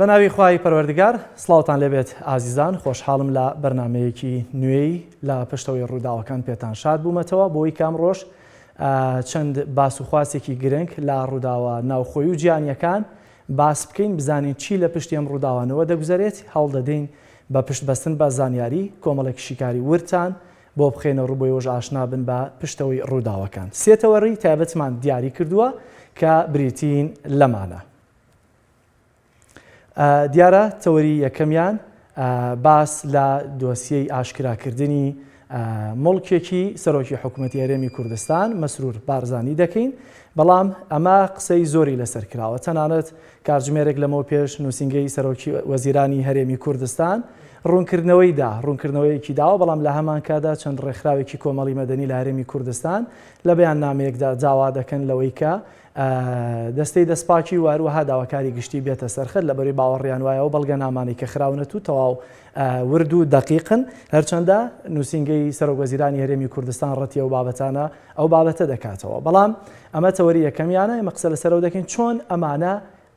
بەناوی خوای پەروەردگار سڵاوتان لێبێت ئازیزان خۆشحاڵم لە بەرنمەیەکی نوێی لە پشتەوەی ڕووداوەکان پێتان شاد بوومەتەوە بۆی کام ڕۆژ چەند باس و خواسێکی گرنگ لە ڕووداوە ناوخۆی و جیهانیەکان باس بکەین بزانین چی لە پشتی ئەم ڕووداوانەوە دەگوزارێت هەوڵ دەدەین بە پشت بەستن بە زانیاری کۆمەڵێک شیکاری ورتان بۆ بخێنە ڕووبۆیەوەش ئاشنا بن بە پشتەوەی ڕووداوەکان سێتەوەڕی تایبەتمان دیاری کردووە کە بریتین لەمانە. دیارە تەوەری یەکەمیان باس لە دۆسیەی ئاشکراکردنی مڵکێکی سەرۆکی حکوومەتی هەرێمی کوردستان مەسرور بارزانی دەکەین، بەڵام ئەمە قسەی زۆری لەسەر کراوە. تەنانەت کاتژمێرێک لەمەوە پێش نووسینگەی سەرۆکی وەزیرانی هەرێمی کوردستان ڕوونکردنەوەیەکی داوە، بەڵام لە هەمان کادا چەند ڕێکخراوێکی کۆمەڵی مەدەنی لە هەرێمی کوردستان لە بەیاننامەیەکدا داوا دەکەن لەوەی کە دەستەی دەستپاکی واروەها داواکاری گشتی بێتە سەرخەت لەبەری باوەڕیان وایەوە بەڵگە نامانەی کە خراونەت و تەواو ورد و دەقیقن، هەرچەندە نووسینگەی سەرۆکوەزیرانی هەرێمی کوردستان ڕەتی ئەو بابەتانە ئەو بابەتە دەکاتەوە. بەڵام ئەمە تەوەری یەکەمیانە، ئێمە قسە لەسەرەوە دەکەین چۆن ئەمانە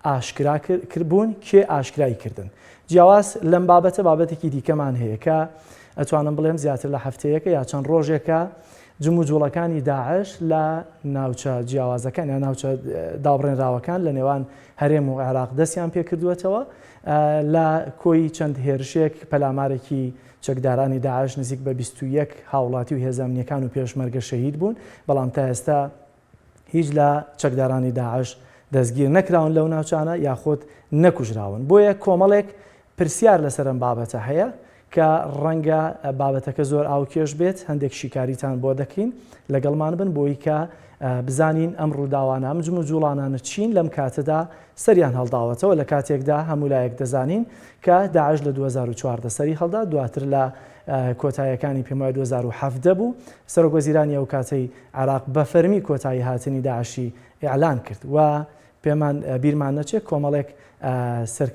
ئاشکراکردبوون، کێ ئاشکرای کردن. جیاواز لەم بابەتە بابەتێکی دیکەمان هەیە کە ئەتوانم بڵێم زیاتر لە هەفتەیەکە یا چەند ڕۆژێکە جمو جوڵەکانی داعش لە ناوچە جیاوازەکان یا ناوچە داوڕێنراوەکان لە نێوان هەرێم و عێراق دەستیان پێ کردووەتەوە لە کۆی چەند هێرشێک پەلامارێکی چەکدارانی داعش نزیک بە 21 هاوڵاتی و هێزانیەکان و پێشمەرگە شەهید بوون، بەڵام تا ئێستا هیچ لە چەکدارانی داعش دەستگیر نەکراون لەو ناوچانە یاخۆت نەکوژراون. بۆیە کۆمەڵێک پرسیار لەسەر ئەم بابەتە هەیە کە ڕەنگە بابەتەکە زۆر ئاوکێش بێت، هەندێک شیکاریتان بۆ دەکەین لەگەڵمان بن بۆی کە بزانین ئەم ڕووداوانە ئەم جمو جوڵانانە چین لەم کاتەدا سەریان هەڵداوەتەوە لە کاتێکدا هەمولایەک دەزانین کە داعش لە 2014 سەری هەڵدا، دواتر لە کۆتاییەکانی پێم وایە 2017 بوو سەرۆکوەزیرانی ئەو کاتەی عێراق بە فەرمی کۆتایی هاتنی داعشی ئیعلان کرد و پێمان بیرمان نەچێت کۆمەڵێک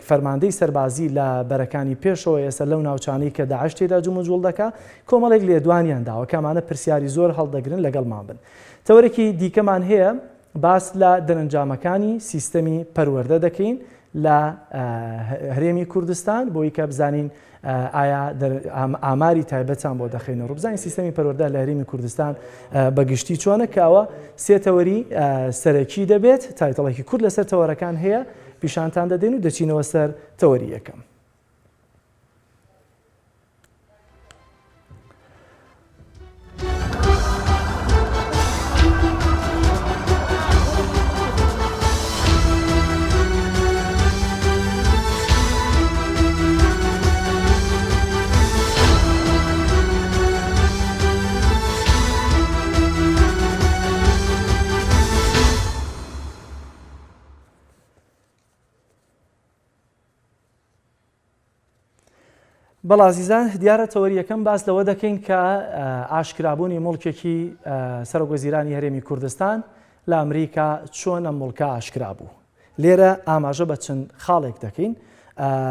فەرماندەی سەربازی لە بەرەکانی پێشەوە ئێستا لەو ناوچانەی کە داعش تێدا جوم و جوڵ دەکا کۆمەڵێک لێدوانیان داوە کەمانە پرسیاری زۆر هەڵدەگرن لەگەڵمان بن. تەوەرێکی دیکەمان هەیە باس لە دەرەنجامەکانی سیستەمی پەروەردە دەکەین لە هەرێمی کوردستان بۆی کە بزانین ئایا ئاماری تایبەتان بۆ دەخێنەوە بزانین سیستەمی پەروەردە لە هەرێمی کوردستان بەگشتی چۆنە، کەوە سێتەوەری سەرەکی دەبێت، تایتڵێکی کورد لەسەر تەوەرەکان هەیە پیشانتان دەدەین و دەچینەوە سەر تەوەری یەکەم. بەڵازیزان دیارە تەوەری یەکەم باس لەوە دەکەین کە ئاشکرابوونی مڵکێکی سەرۆکوەزیرانی هەرێمی کوردستان لە ئەمریکا چۆن ئەم مڵکە ئاشکرا بوو. لێرە ئاماژە بە چەند خاڵێک دەکەین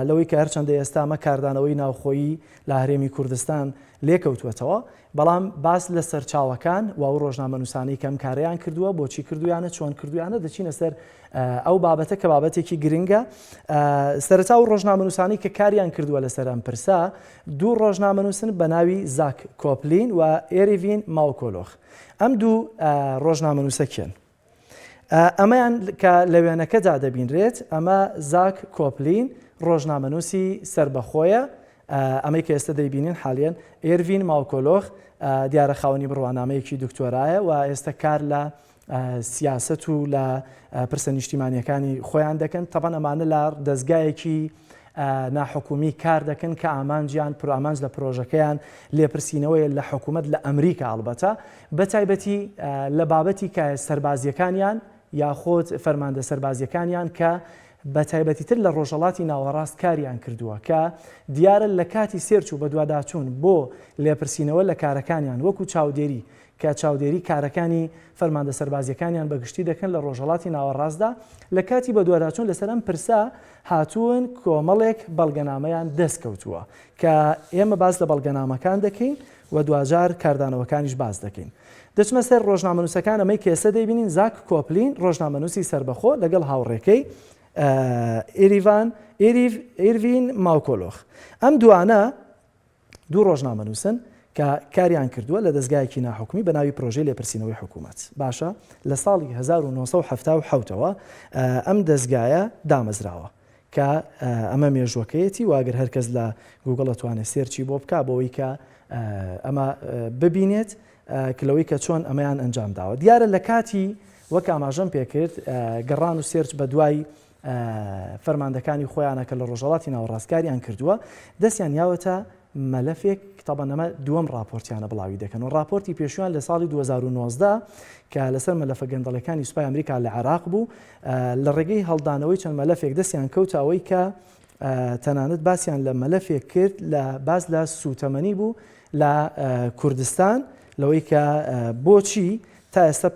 لەوەی کە هەرچەندە ئێستا ئەمە کاردانەوەی ناوخۆیی لە هەرێمی کوردستان لێکەوتوێتەوە، بەڵام باس لە سەرچاوەکان و ئەو ڕۆژنامە نووسانەی کەم کاریان کردووە بۆچی کردویانە چۆن کردویانە دەچینە سەر ئەو بابەتە کە بابەتێکی گرنگە. سەرەتا و ڕۆژنامە نووسانی کە کاریان کردووە لەسەر ئەم پرسە دوو ڕۆژنامە نووسن بە ناوی زاک کۆپلین و ئێریڤین ماوکۆلۆخ. ئەم دوو ڕۆژنامە نووسەکێن ئەمەیان کە لە وێنەکەدا دەبینرێت ئەمە زاک کۆپلین ڕۆژنامە نووسی سربەخۆیە، ئەمەی کە ئێستا دەیبینین حالیان ئێریڤین ماوکۆلۆخ دیارە خاوەنی بڕوانامەیەکی دکتۆرایە و ئێستا کار لە سیاست و لە پرسە نیشتیمانیەکانی خۆیان دەکەن. تەبەن ئەمانە لە دەستگایەکی ناحکومی کار دەکەن کە ئامانجیان ئامانج لە پرۆژەکەیان لێپرسینەوەی لە حکوومەت لە ئەمریکا ئەڵبەتە بە تایبەتی لە بابەتی کە سەربازیەکانیان یاخۆت فەرماندە سەربازیەکانیان کە بە تایبەتی تر لە ڕۆژهەڵاتی ناوەڕاست کاریان کردووە کە دیارە لە کاتی سێرچ و بەدواداچوون بۆ لێپرسینەوە لە کارەکانیان وەکو چاودێری کە چاودێری کارەکانی فەرماندە سەربازیەکانیان بەگشتی دەکەن لە ڕۆژهەڵاتی ناوەڕاستدا لە کاتی بەدواداچوون لەسەر ئەم پرسە هاتوون کۆمەڵێک بەڵگەنامەیان دەستکەوتووە کە ئێمە باز لە بەڵگەنامەکان دەکەین و دوجار کاردانەوەکانیش باز دەکەین. دەچمە سەر ڕۆژنامەنووسەکان ئەمەی کە ئێستا دەیبینین زاک کۆپلین ڕۆژنامەنووسی سربەخۆ لەگەڵ هاوڕێکەی ئیروین ماوکۆلۆخ. ئەم دوانە دوو ڕۆژنامەنووسن کە کاریان کردووە لە دەستگایەکی ناحکومی بە ناوی پرۆژەی لێپرسینەوەی حکوومەت. باشە لە ساڵی 1970 ئەم دەستگایە دامەزراوە کە ئەمە مێژوەکەیەتی واگەر هەرکەس لە گوگڵ دەتوانێت سێرچی بۆ بکە بۆەوەی کە ئەمە ببینێت کلەوەی کە چۆن ئەمەیان ئەنجام داوە. دیارە لە کاتی وەک ئاماژەم پێکرد گەڕان و سێرچ بە دوای فەرماندەکانی خۆیانە کە لە ڕۆژهەڵاتی ناوەڕاستکاریان کردووە دەستیان یاوەتە مەلەفێک تەبەنەمە دووەم راپۆرتیانە بڵاوی دەکەن و راپۆرتی پێشویان لە ساڵی 2019 کە لەسەر مەلەفە گەندەڵەکانی سوپای ئەمریکا لە عێراق بوو لە ڕێگەی هەڵدانەوەی چەند مەلەفێک دەستیان کەوتە ئەوەی کە تەنانەت باسییان لە مەلەفێک کرد لە باز لە سوتەمەنی بوو لە کوردستان لەوەی کە بۆچی تا ئێستا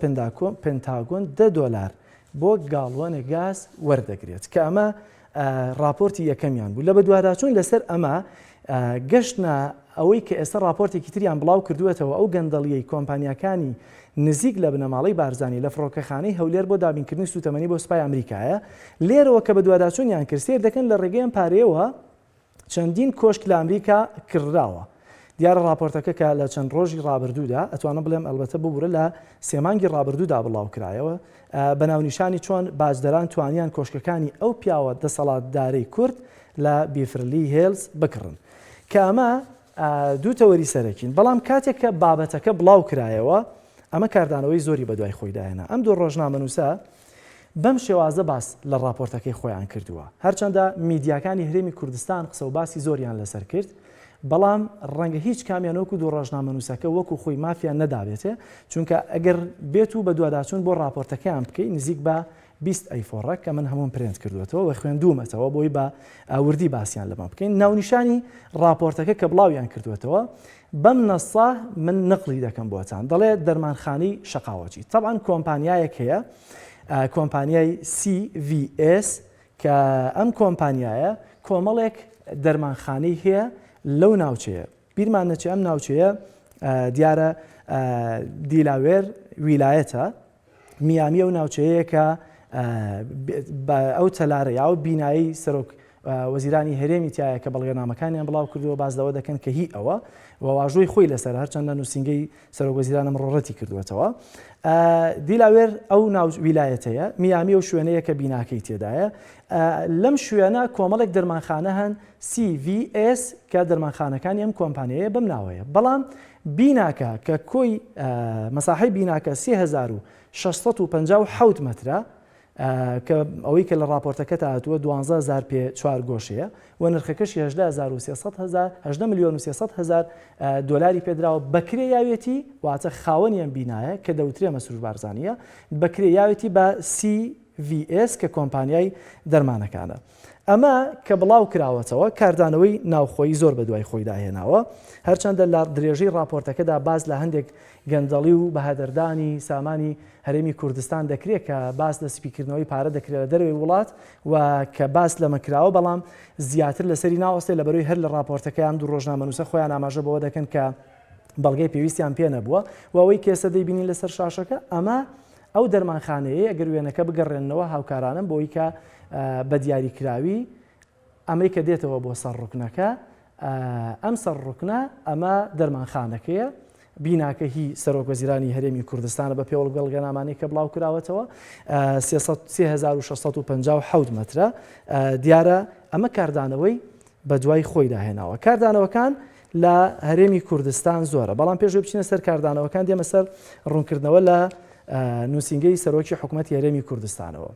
پنتاگۆن $10 بۆ گاڵوانە گاز وەردەگرێت کە ئەمە راپۆرتی یەکەمیان بوو. لە بەدواداچوون لەسەر ئەمە گەشتە ئەوەی کە ئێستا راپۆرتێکی تریان بڵاو کردوێتەوە ئەو گەندەڵیەی کۆمپانیەکانی نزیک لە بنەماڵی بارزانانی لە فڕۆکەخانەی هەولێر بۆ دابینکردنی سوتەمەنی بۆ سوپای ئەمریکایە لێرەوە کە بەدواداچوونیان کرد سێر دەکەن لە ڕێگەیان پارەیەوە چەندین کۆشک لە ئەمریکا کردراوە. دیارە راپۆرتەکە کە لە چەند ڕۆژی ڕابردوودا ئەتوانە بڵێم ئەلبەتە ببوورە لە سێمانگی ڕابردوودا بڵاو کرایەوە بەناونیشانی چۆن باجدەران توانیان کۆشکەکانی ئەو پیاوە دەسەڵاتدارەی کورد لە بیفرلی هێلز بکڕن کە ئەمە دوو تەوەری سەرەکین. بەڵام کاتێک کە بابەتەکە بڵاو کرایەوە ئەمە کاردانەوەی زۆری بەدوای خۆی داهێنا. ئەم دوو ڕۆژنامەنووسە بەم شێوازە باس لە راپۆرتەکەی خۆیان کردووە. هەرچەندە میدیاکانی هەرێمی کوردستان قسە و باسی زۆریان لەسەر کرد بەڵام ڕەنگە هیچ کامیانەوەکو دوو ڕۆژنامەنووسەکە وەکو خۆی مافیان نەدابێتێ چونکە ئەگەر بێت و بە دوواداچوون بۆ راپۆرتەکەیان بکەی نزیک بە 20 ئەیفۆڕە کە من هەموم پرێنت کردوێتەوە و خوێندومەتەوە بۆی بە وردی باسییان لەمە بکەین. ناونیشانی راپۆرتەکە کە بڵاویان کردوێتەوە بەم نەسا من نقلی دەکەم بۆتان دەڵێ دەرمانخانەی شەقاوەتی. طبعاً کۆمپانیایەک هەیە کۆمپانیای CVS کە ئەم کۆمپانیایە کۆمەڵێک دەرمانخانەی هەیە لەو ناوچەیە. بیرمان نەچێ ئەم ناوچەیە دیارە دیلاوێر ویلایەتە میامی ئەو ناوچەیە کە ئەو تەلارە یا بینایی سەرۆک وەزیرانی هەرێمی تایە کە بەڵگەنامەکانیان بڵاو کردووە باز لەوە دەکەن کە هی ئەوە واژۆی خۆی لەسەر هەرچەندە نووسنگەی سەرۆک وەزیرانە ڕۆڕەتی کردوێتەوە. دیلاوێر ئەو ناو ویلایەتەیە میامی ئەو شوێنەیە کە بیناکەی تێدایە. لەم شوێنە کۆمەڵێک دەرمانخانە هەن CVS کە دەرمانخانەکانی ئەم کۆمپانیایە بەم ناوەیە. بەڵام بیناکە کە کۆی مەساحەی بیناکە 3657 مەترە کە ئەوەی کە لە راپۆرتەکە هاتووە 12000 پێ 4 گۆشەیە و نرخەکەشی 18,300,000 دۆلاری پێدراوە بەکرێ یاوێتی واتە خاوەنیان بینایە کە دەوترێ مەسروش بارزانیە بەکرێ یاوێتی بە CVS کە کۆمپانیای دەرمانەکانە. ئەمە کە بڵاو کراوەتەوە کاردانەوەی ناوخۆی زۆر بە دوای خۆی داهێناوە هەرچەندە لە درێژەی راپۆرتەکەدا باز لە هەندێک گەندەڵی و بەهادەردانی سامانی هەرێمی کوردستان دەکرێت کە باس لە سپیکردنەوەی پارە دەکرێت لە دەروی وڵات و کە باس لەمەکراوە بەڵام زیاتر لەسەری ناوەستێ لە بەروی هەر لە راپۆرتەکە ئەم دوو ڕۆژنامەنووسە خۆیان ئاماژە بەوە دەکەن کە بەڵگەی پێویستیان پێ نەبووە و ئەوەی کێسە دەیبینی لەسەر شاشەکە ئەمە ئەو دەرمانخانەیە ئەگەر وێنەکە بگەڕێنەوە هاوکارانم بۆی کە بە دیاریکراوی ئەمریکا دێتەوە بۆ سەر ڕوکنەکە ئەم سەر ڕوکنە ئەمە دەرمانخانەکەیە بیناکە هی سەرۆک وەزیرانی هەرێمی کوردستانە بە پێوەڵ بەڵگەنامانەی کە بڵاو کراوەتەوە 3657 مەترە. دیارە ئەمە کاردانەوەی بە دوای خۆی داهێناوە. کاردانەوەکان لە هەرێمی کوردستان زۆرە بەڵام پێشوە بچینە سەر کاردانەوەکان دێمە سەر ڕوونکردنەوە لە نووسنگەی سەرۆکی حکوومەتی هەرێمی کوردستانەوە.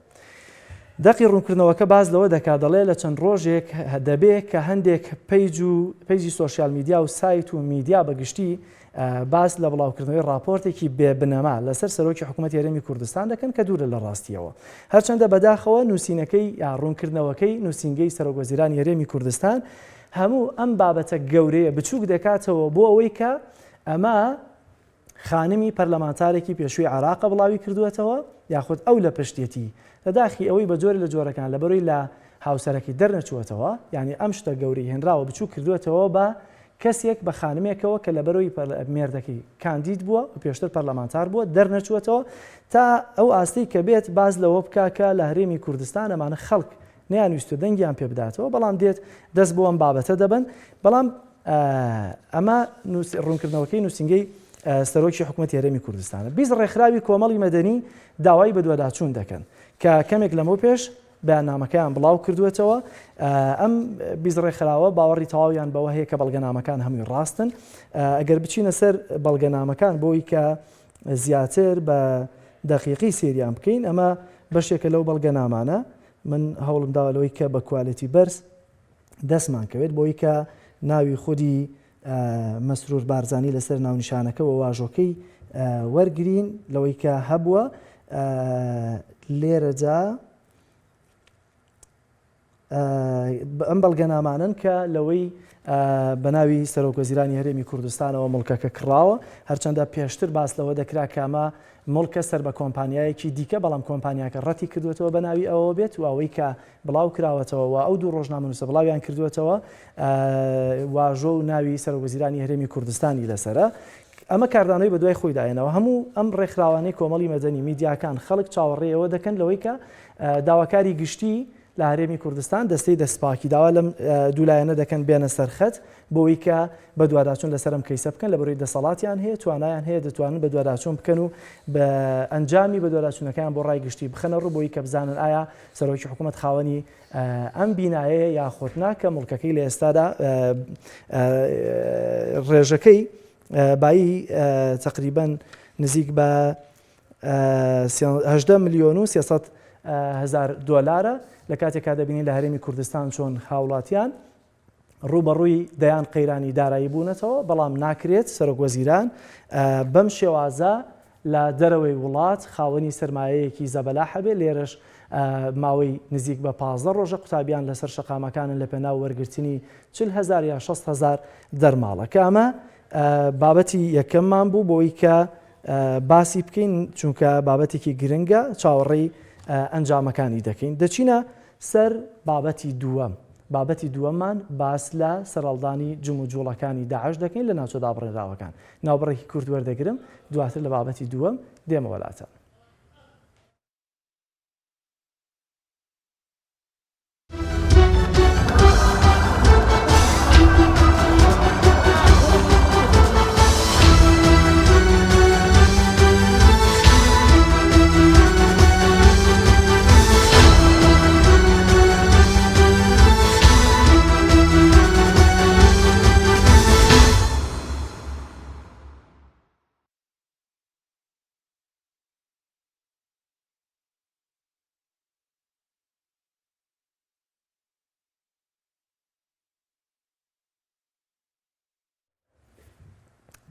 دەقی ڕوونکردنەوەکە باز لەوە دەکات دەڵێ لە چەند ڕۆژێک دەبێت کە هەندێک پیجی سۆشیال میدیا و سایت و میدیا بەگشتی باس لە بڵاوکردنەوەی راپۆرتێکی بێبنەما لەسەر سەرۆکی حکوومەتی هەرێمی کوردستان دەکەن کە دوورە لە ڕاستیەوە. هەرچەندە بەداخەوە نووسینەکەی یا ڕوونکردنەوەکەی نووسنگەی سەرۆک وەزیرانی هەرێمی کوردستان هەموو ئەم بابەتە گەورەیە بچووک دەکاتەوە بۆ ئەوەی کە ئەمە خانمی پەرلەمانتارێکی پێشووی عێراق بڵاوی کردوێتەوە یاخود ئەو لە پشتێتی لەداخی ئەوەی بە جۆرە لە جۆرەکان لەبەرەوەی لە هاوسەرەکی دەرنەچووەتەوە یعنی ئەم شتە گەورەی هێنراوە بچوو کردوێتەوە بە کەسێک بە خانمێکەوە کە لە بەرەوەی مێردەکەی کاندید بووە و پێشتر پەرلەمانتار بووە دەرنەچووەتەوە تا ئەو ئاستەی کە بێت باز لەوە بکاکە لە هەرێمی کوردستان ئەمانە خەڵک نەیانویستو دەنگیان پێ بداتەوە بەڵام دێت دەست بۆ ئەم بابەتە دەبن بەڵام ئەمە ڕوونکردنەوەکەی نووسنگەی سەرۆکی حکوومەتی هەرێمی کوردستانە 20 ڕێکخراوی کۆمەڵی مەدەنی داوای بە دووەداچوون دەکەن کە کەمێک لەمەوە پێش بەیاننامەکەیان بڵاو کردوێتەوە ئەم 20 ڕێکخراوە باوەڕی تەواویان بەوە هەیە کە بەڵگەنامەکان هەمووی ڕاستن ئەگەر بچینە سەر بەڵگەنامەکان بۆی کە زیاتر بە دەقیقی سێریان بکەین ئەمە بەشێکە لەو بەڵگەنامانە من هەوڵم داوەلەوەی کە بە کوالەتی بەرز دەستمان کەوێت بۆی کە ناوی خودی مەسرور بارزانی لەسەر ناونیشانەکە و واژۆکەی وەرگرین لەوەی کە هەبووە لێرەجا ئەم بەڵگەنامانن کە لەوەی بە ناوی سەرۆکوەزیرانی هەرێمی کوردستانەوە مڵکەکە کڕاوە هەرچەندە پێشتر باس لەوە دەکرا کامە مڵکە سەر بە کۆمپانیایەکی دیکە بەڵام کۆمپانیاکە ڕەتی کردوێتەوە بە ناوی ئەوە بێت و ئەوەی کە بڵاو کراوەتەوە و ئەو دوو ڕۆژنامە نووسە بڵاویان کردوێتەوە واژۆ و ناوی سەرۆکوەزیرانی هەرێمی کوردستانی لەسەرە ئەمە کاردانەوەی بە دوای خۆی داێنەوە هەموو ئەم ڕێکخراوانەی کۆمەڵی مەدەنی میدیاکان خەڵک چاوەڕێەوە دەکەن لەوەی کە داواکاری گشتی لە هەرێمی کوردستان دەستەی دەستپاکی داوا لەم دوولایەنە دەکەن بێنە سەرخەت بۆی کە بە دوواداچوون لەسەرم کەیسە بکەن لە بەڕێی دەسەڵاتیان هەیە توانایان هەیە دەتوانن بە دوواداچوون بکەن و بە ئەنجامی بە دوواداچوونەکەیان بۆ ڕای گشتی بخەنە ڕوو بۆی کە بزانن ئایا سەرۆکی حکوومەت خاوەنی ئەم بینایە یاخۆت ناکە مڵکەکەی لە ئێستادا ڕێژەکەی بایی تقریباً نزیک بە 18 ملیۆن و 300 هزار دۆلارە لە کاتێکا دەبینین لە هەرێمی کوردستان چۆن هاوڵاتیان ڕوبەڕووی دەیان قەیرانی دارایی بوونەتەوە بەڵام ناکرێت سەرۆکوەزیران بەم شێوازە لە دەرەوەی وڵات خاوەنی سەرمایەیەکی زەبەلا هەبێت لێرەش ماوەی نزیک بە 15 ڕۆژە قوتابیان لەسەر شەقامەکانن لە پێناو وەرگرتنی 40,000 یا 60,000 دەرماڵە کە ئەمە بابەتی یەکەممان بوو بۆی کە باسی بکەین چونکە بابەتێکی گرنگە چاوەڕێی ئەنجامەکانی دەکەین دەچینە سەر بابەتی دووەممان باس لە سەرەڵدانی جم و جوڵەکانی داعش دەکەین لە ناوچە دابڕێراوەکان ناوبڕێکی کورد وەردەگرم دواتر لە بابەتی دووەم دێمەوەلاتە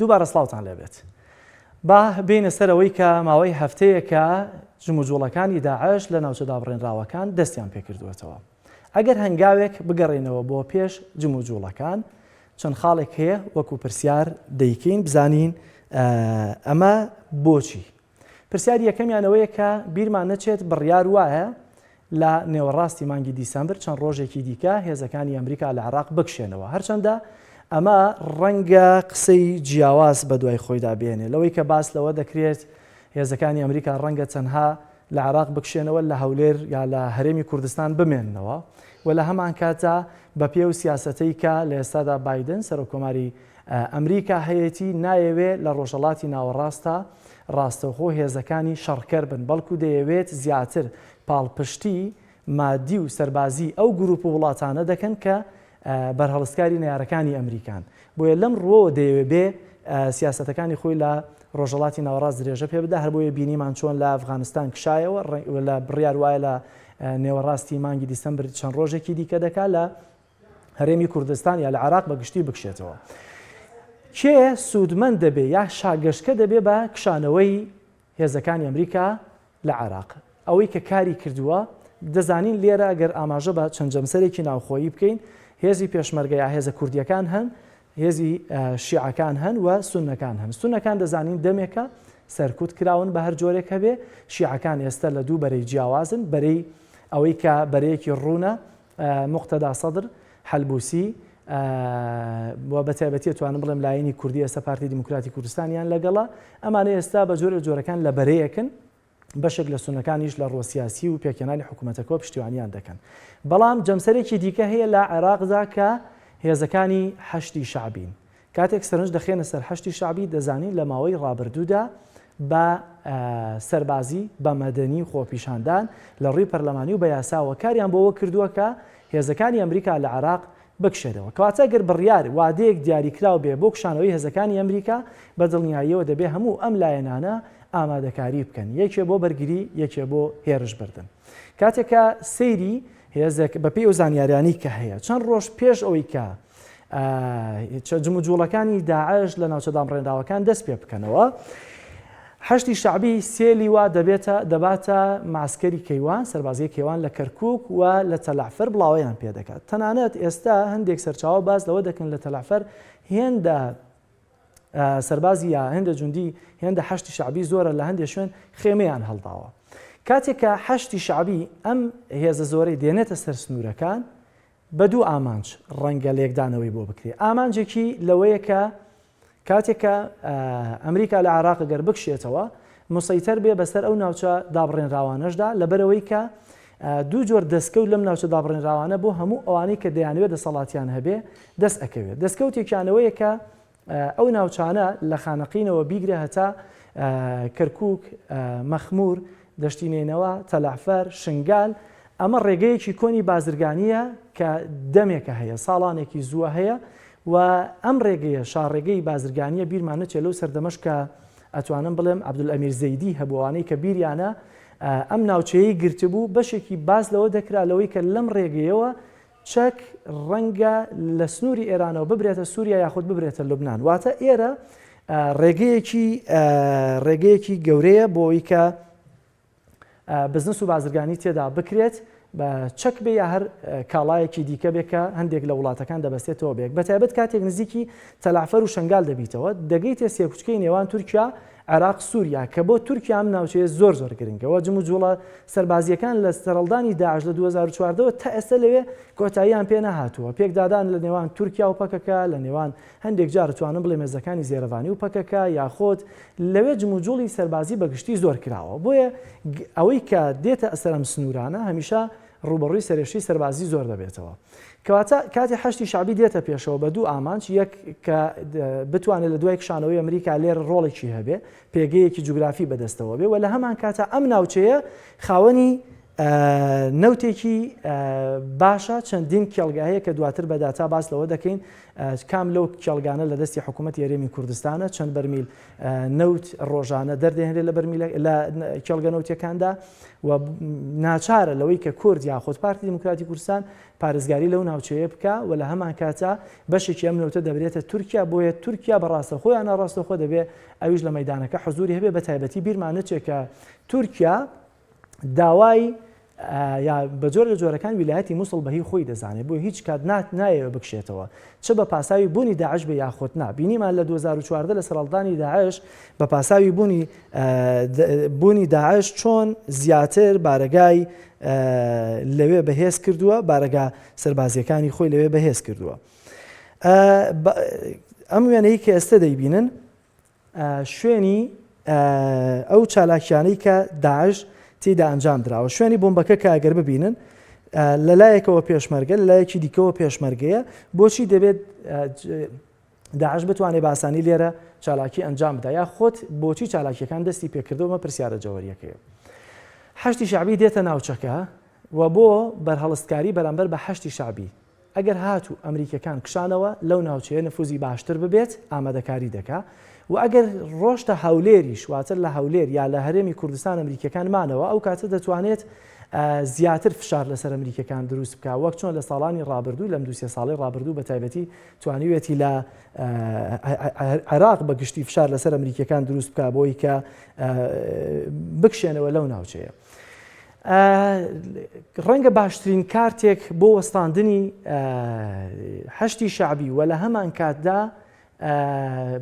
دووبارە سڵاوتان لێبێت با بینە سەرەوەی کە ماوەی هەفتەیەکە جم و جوڵەکانی داعش لە ناوچە دابڕێنراوەکان دەستیان پێکردوێتەوە ئەگەر هەنگاوێک بگەڕێنەوە بۆ پێش جم و جوڵەکان چەند خاڵێک هەیە وەکو پرسیار دەیکەین بزانین ئەمە بۆچی پرسیاری یەکەمیانەوەیە کە بیرمان نەچێت بڕیار وایە لە نێوەڕاستی مانگی دیسەمبر چەند ڕۆژێکی دیکە هێزەکانی ئەمریکا لە عێراق بکشێنەوە هەرچەندە ئەمە ڕەنگە قسەی جیاواز بە دوای خۆیدا بێنێ لەوەی کە باس لەوە دەکرێت هێزەکانی ئەمریکا ڕەنگە چەندها لە عێراق بکشێنەوە لە هەولێر یا لە هەرێمی کوردستان بمێننەوە و لە هەمان کاتە بە پێو سیاسەتەی کە لە ئێستادا بایدن سەرۆکۆماری ئەمریکا هەیەتی نایەوێت لە ڕۆژهەڵاتی ناوەڕاستە ڕاستەوخۆ هێزەکانی شەڕکەر بن بەڵکو دەیەوێت زیاتر پاڵپشتی مادی و سەربازی ئەو گروپ و وڵاتانە دەکەن کە بەرهەڵستکاری نارەکانی ئەمریکان بۆیە لەم ڕۆوە دەیەوێت بێ سیاسەتەکانی خۆی لە ڕۆژهەڵاتی ناوەڕاست درێژە پێ بدە هەر بۆیە بینیمان چۆن لە ئەفغانستان کشایەوە لە بڕیار وایە لە نێوەڕاستی مانگی دیسەمبر چەند ڕۆژێکی دیکە دەکات لە هەرێمی کوردستان یا لە عێراق بەگشتی بکشێتەوە کێ سوودمەند دەبێ یا شاگەشتکە دەبێ بە کشانەوەی هێزەکانی ئەمریکا لە عێراق ئەوەی کە کاری کردووە دەزانین لێرە ئەگەر ئاماژە بە چەند جەمسەرێکی ناوخۆیی بکەین هێزی پێشمەرگە یا هێزە کوردیەکان هەن هێزی شیعەکان هەن و سونەکان هەن سونەکان دەزانین دەمێکە سەرکوت کراون بە هەر جۆرێک هەبێ شیعەکان ئێستا لە دوو بەرەی جیاوازن بەرەی ئەوەی کە بەرەیەکی ڕوونە مقتەدا سەدر حەلبوسی بە تایبەتی توانم بڵێم لایەنی کوردی ئێستا پارتی دیموکراتی کوردستانیان لەگەڵا ئەمانە ئێستا بە جۆرە جۆرەکان لە بەرەیەکن بەشێک لە سونەکانیش لە ڕۆسیاسی و پێکێنانی حکوومەتەکە پشتیوانیان دەکەن. بەڵام جەمسەرێکی دیکە هەیە لە عێراقدا کە هێزەکانی حەشتی شعبین. کاتێک سەرنج دەخێنە سەر حەشتی شعبی دەزانین لە ماوەی ڕابردوودا بە سەربازی بە مەدەنی خۆپیشاندان لە ڕووی پەرلەمانی و بە یاساوە کاریان بۆەوە کردووە کە هێزەکانی ئەمریکا لە عێراق بکشێتەوە. کەواتە گەر بڕیار وادەیەک دیاریکراو بێ بۆ کشانەوەی هێزەکانی ئەمریکا بە دڵنیاییەوە دەبێ هەموو ئەم لایەنانە ئامادەکاری بکەن، یەکێ بۆ بەرگری یەکێ بۆ هێرش بردن. کاتێکە سەیری هێزێک بەپێی ئەو زانیاریانی کە هەیە چەند ڕۆژ پێش ئەوەی کە جموجوڵەکانی داعش لە ناوچە دامڕێنراوەکان دەست پێ بکەنەوە، حەشتی شعبی سێلی وا دەباتە ماسکەری کەیوان، سەربازی کەیوان لە کەرکووک و لە تەلعفەر بڵاوەیان پێ دەکات. تەنانەت ئێستا هەندێک سەرچاوە باز لەوە دەکەن لە تەلعفەر هێندە سەربازی یا هێندە جوندی هێندە حەشتی شعبی زۆرە لە هەندێک شوێن خێمەیان هەڵداوە. کاتێکە حەشتی شعبی ئەم هێزە زۆرەی دێنێتە سەر سنوورەکان بە دوو ئامانج ڕەنگە لێکدانەوەی بۆ بکرێت. ئامانجێکی لەوەیە کە کاتێکە ئەمریکا لە عێراق گەر بکشێتەوە مسەیتەر بێ بەسەر ئەو ناوچە دابڕێنراوانەشدا لەبەرەوەی کە دوو جۆر دەستکەوت لەم ناوچە دابڕێنراوانە بۆ هەموو ئەوانەی کە دەیانوێت دەسەڵاتیان هەبێ دەست ئەکەوێت. دەستکەوتێکیانەوەیە کە ئەو ناوچانە لە خانەقینەوە بیگرێ هەتا کەرکووک، مەخمور، دەشتی نێنەوە، تەلعفەر، شنگال. ئەمە ڕێگەیەکی کۆنی بازرگانیە کە دەمێکە هەیە، ساڵانێکی زووە هەیە و ئەم ڕێگەیە شاڕێگەی بازرگانیە بیرمانە چێ لەو سەردەمەش کە ئەتوانم بڵێم عەبدولئەمیر زەیدی هەبووانەی کە بیریانە ئەم ناوچەیەی گرتبوو بەشێکی باز لەوە دەکرا لەوەی کە لەم ڕێگەیەوە چەک ڕەنگە لە سنووری ئێرانەوە ببرێتە سووریا یاخود ببرێتە لوبنان. واتە ئێرە ڕێگەیەکی گەورەیە بۆی کە بزنس و بازرگانی تێدا بکرێت بە چەک بێ یا هەر کاڵایەکی دیکە بێکە هەندێک لە وڵاتەکان دەبەستێتەوە بێک. بەتایبەت کاتێک نزیکی تەلعفەر و شنگال دەبیتەوە دەگەیتێ سێکوچکەی نێوان تورکیا، عێراق، سووریا کە بۆ تورکیا ئەم ناوچەیە زۆر گرنگەوە. جموجوڵە سەربازیەکان لە سەرەڵدانی داعش لە 2014ەوە تا ئێستا لەوێ کۆتاییان پێ نەهاتووە. پێکدادان لە نێوان تورکیا و پەکەکە، لە نێوان هەندێک جار توانم بڵێ مێزەکانی زێرەڤانی و پەکەکە یاخۆت لەوێ جموجوڵی سەربازی بەگشتی زۆر کراوە. بۆیە ئەوەی کە دێتە ئەسەرم سنوورانە هەمیشە ڕوبەڕووی سەرێشتی سەربازی زۆر دەبێتەوە. کەواتە کاتی حەشتی شعبی دێتە پێشەوە بە دوو ئامانج، یەک کە بتوانێت لە دوای کشانەوەی ئەمریکا لێر ڕۆڵێکی هەبێ، پێگەیەکی جوگرافی بەدەستەوە بێ و لە هەمان کاتە ئەم ناوچەیە خاوەنی نەوتێکی باشە چەندین کێڵگا هەیە کە دواتر بەداتا باس لەوە دەکەین کام لەو کێڵگانە لە دەستی حکوومەتی هەرێمی کوردستانە، چەند بەرمیل نەوت ڕۆژانە دەردەهێنرێت لە کێڵگە نەوتەکاندا و ناچارە لەوەی کە کورد یاخۆت پارتی دیموکراتی کوردستان پارێزگاری لەو ناوچەیە بکە و لە هەمان کاتە بەشێکی ئەم نەوتە دەبرێتە تورکیا. بۆیە تورکیا بەڕاستەخۆیان ڕاستەخۆ دەبێت ئەویش لە مەیدانەکە حزوری هەبێ. بە تایبەتی بیرمانە چێ کە تورکیا داوای یا بە جۆر لە جۆرەکان ویلایەتی مووسڵ بەهی خۆی دەزانێت بۆ هیچ کات نایەوە بکشێتەوە، چ بە پاساوی بوونی داعش بە یاخۆت نا. بینیمان لە 2014 لە سەرەڵدانی داعش بە پاساوی بوونی داعش چۆن زیاتر بارگای لەوێ بەهێز کردووە، بارگا سەربازیەکانی خۆی لەوێ بەهێز کردووە. ئەم وێنەی کە ئێستا دەیبینن شوێنی ئەو چالاکیانەی کە داعش تێدا ئەنجام درراوە، شوێنی بۆمبەکە کە ئەگەر ببینن لەلایەکەوە پێشمەرگە لەلایەکی دیکەوە پێشمەرگەیە. بۆچی دەبێت داعش بتوانێت باسانی لێرە چالاکی ئەنجام بدا یا خۆت بۆچی چالاکیەکان دەستی پێکردەوە پرسیارە جەوەریەکەیە. حەشتی شعبی دێتە ناوچەکە و بۆ بەرهەڵستکاری بەرامبەر بە حەشتی شعبی ئەگەر هاتوو ئەمریکەکان کشانەوە لەو ناوچەیە نفوزی باشتر ببێت ئامادەکاری دەکا و ئەگەر ڕۆشتە هەولێری شواتر لە هەولێر یا لە هەرێمی کوردستان ئەمریکەکان مانەوە ئەو کاتە دەتوانێت زیاتر فشار لەسەر ئەمریکەکان دروست بکە، وەک چۆن لە ساڵانی ڕابردوو لەم 2-3 ساڵی ڕابردوو بە تایبەتی توانیوێتی لە عێراق بەگشتی فشار لەسەر ئەمریکەکان دروست بکە بۆی کە بکشێنەوە لەو ناوچەیە. ڕەنگە باشترین کارتێک بۆ وەستاندنی حەشتی شعبی و لە هەمان کاتدا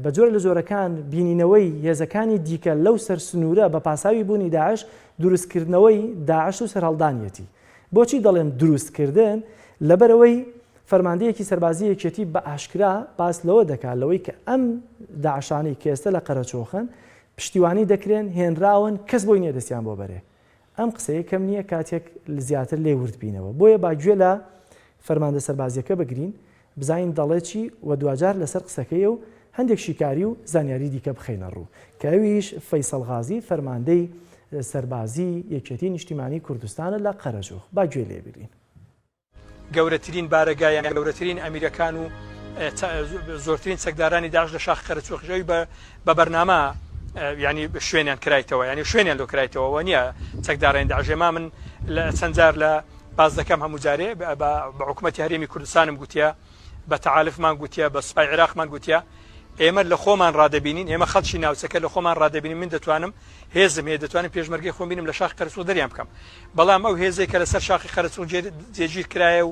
بە جۆر لە جۆرەکان بینینەوەی هێزەکانی دیکە لەو سەر سنوورە بە پاساوی بوونی داعش دروستکردنەوەی داعش و سەرهەڵدانیەتی. بۆچی دەڵێن دروستکردن؟ لەبەرەوەی فەرماندەیەکی سەربازی یەکێتی بە ئاشکرا باس لەوە دەکات لەوەی کە ئەم داعشانەی کە ئێستا لە قەرەچۆخن پشتیوانی دەکرێن هێنراون کەس بۆی نییە دەستیان بۆ بەرێ. ئەم قسەیە کەم نییە کاتێک زیاتر لێ وردبینەوە. بۆیە باگوێ لە فەرماندە سەربازیەکە بگرین بزین دەڵێکی و دوجار لەسەر قسەکەی و هەندێک شیکاری و زانیاری دیکە بخەینە ڕوو کە ئەویش فەیسەڵ غازی فەرماندەی سەربازی یەکێتی نیشتیمانی کوردستانە لە قەرەچۆخ. باگوێ لێ بگرین. گەورەترین بارەگایان گەورەترین ئەمیرەکان و زۆرترین چەکدارانی داعش لە شاخ قەرەچۆخەوەی بە بەرنامە ینی شوێنیان کرایتەوە ینی شوێنیان لۆ کرایتەوە نییە چەکدارانی داعشێما من چەند جار لە باز دەکەم هەموو جارێ بە حکوومەتی هەرێمی کوردستانم گوتیە بە تەعالفمان گوتیە بە سوپای عێراقمان گوتیە ئێمە لە خۆمان ڕادەبینین ئێمە خەڵکی ناوچەکە لە خۆمان ڕادەبینین من دەتوانم هێزم هەیە دەتوانم پێشمەرگەی خۆم بینم لە شاخی قەرەچۆخ دەریان بکەم بەڵام ئەو هێزەی کە لەسەر شاخی قەرەچۆخ جێگیر کرایە و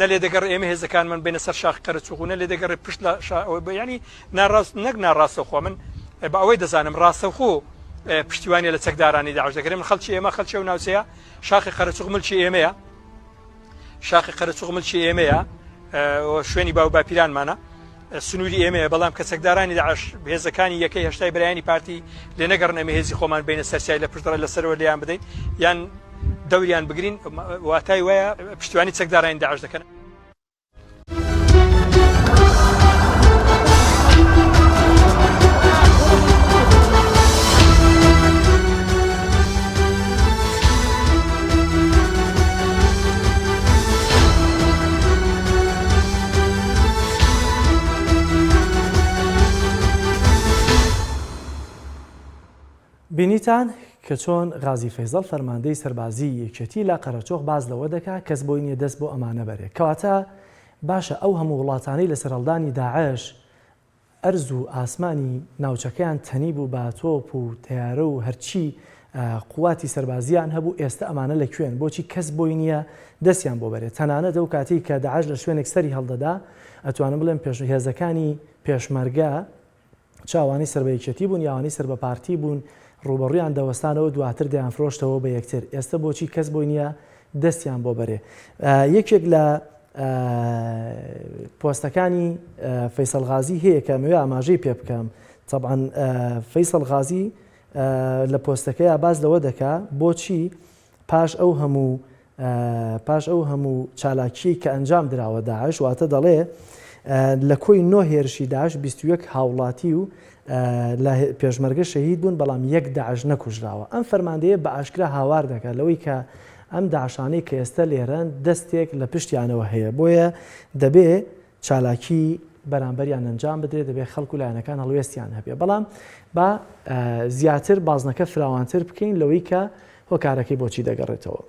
نەلێ دەگەڕ ئێمە هێزەکانمان بینە سەر شاخی قەرەچۆخ و نەلێ دەگەڕێ پشت لە ینی ناڕاست نەک ناڕاستەخۆ من بە ئەوەی دەزانم ڕاستەخۆ پشتیوانی لە چەکدارانی داعش دەکرێن من خەڵکی ئێمە خەڵکی و ناوچەیە شاخی قەرەچۆخ ملکی ئێمەیە شاخی قەرەچۆخ ملکی ئێمەیە شوێنی باو باپیرانمانە سنووری ئێمەیە بەڵام کە چەکدارانی داعش هێزەکانی یەکەی هەشتای بەرایانی پارتی لێ نەگەڕن ئەمە هێزی خۆمان بینە سەرسیای لە پشتڕە لەسەرەوە لێیان بدەین یان دەوریان بگرین واتای وایە پشتیوانی چەکدارانی داعش دەکەن. بینیتان کە چۆن غازی فەیزەڵ فەرماندەی سەربازی یەکێتی لە قەرەچۆخ باز لەوە دەکات کەس بۆی نییە دەست بۆ ئەمانە بەرێ کەواتە باشە ئەو هەموو وڵاتانەی لە سەرهەڵدانی داعش ئەرز و ئاسمانی ناوچەکەیان تەنی بوو بە تۆپ و تەیارە و هەرچی قواتی سەربازیان هەبوو ئێستا ئەمانە لەکوێن بۆچی کەس بۆی نییە دەستیان بۆ بەرێت تەنانەت ئەو کاتی کە داعش لە شوێنێک سەری هەڵدەدا ئەتوانم بڵێم هێزەکانی پێشمەرگە چاوانی سەر بە یەکێتی بوون یاوانی سەر بە پارتی بوون ڕوبەڕویان دەوەستانەوە دواتر دەیانفرۆشتەوە بە یەکتر ئێستا بۆچی کەس بۆی نییە دەستیان بۆ بەرێ. یەکێک لە پۆستەکانی فەیسەڵ غازی هەیە کە ئەمەوێ ئاماژەی پێ بکەم طبعاً فەیسەڵ غازی لە پۆستەکەیە باز لەوە دەکا بۆچی پاش ئەو هەموو چالاکی کە ئەنجام دراوە داعش واتە دەڵێ لە کۆی نۆ هێرشی داعش 21 هاوڵاتی و لە پێشمەرگە شەهید بوون بەڵام یەک داعش نەکوژراوە. ئەم فەرماندەیە بە ئاشکرا هاوار دەکات لەوەی کە ئەم داعشانەی کە ئێستا لێرەن دەستێک لە پشتیانەوە هەیە بۆیە دەبێ چالاکی بەرامبەریان ئەنجام بدرێت دەبێت خەڵک و لایەنەکان هەڵوێستیان هەبێ بەڵام بە زیاتر بازنەکە فراوانتر بکەین لەوەی کە هۆکارەکەی بۆچی دەگەڕێتەوە.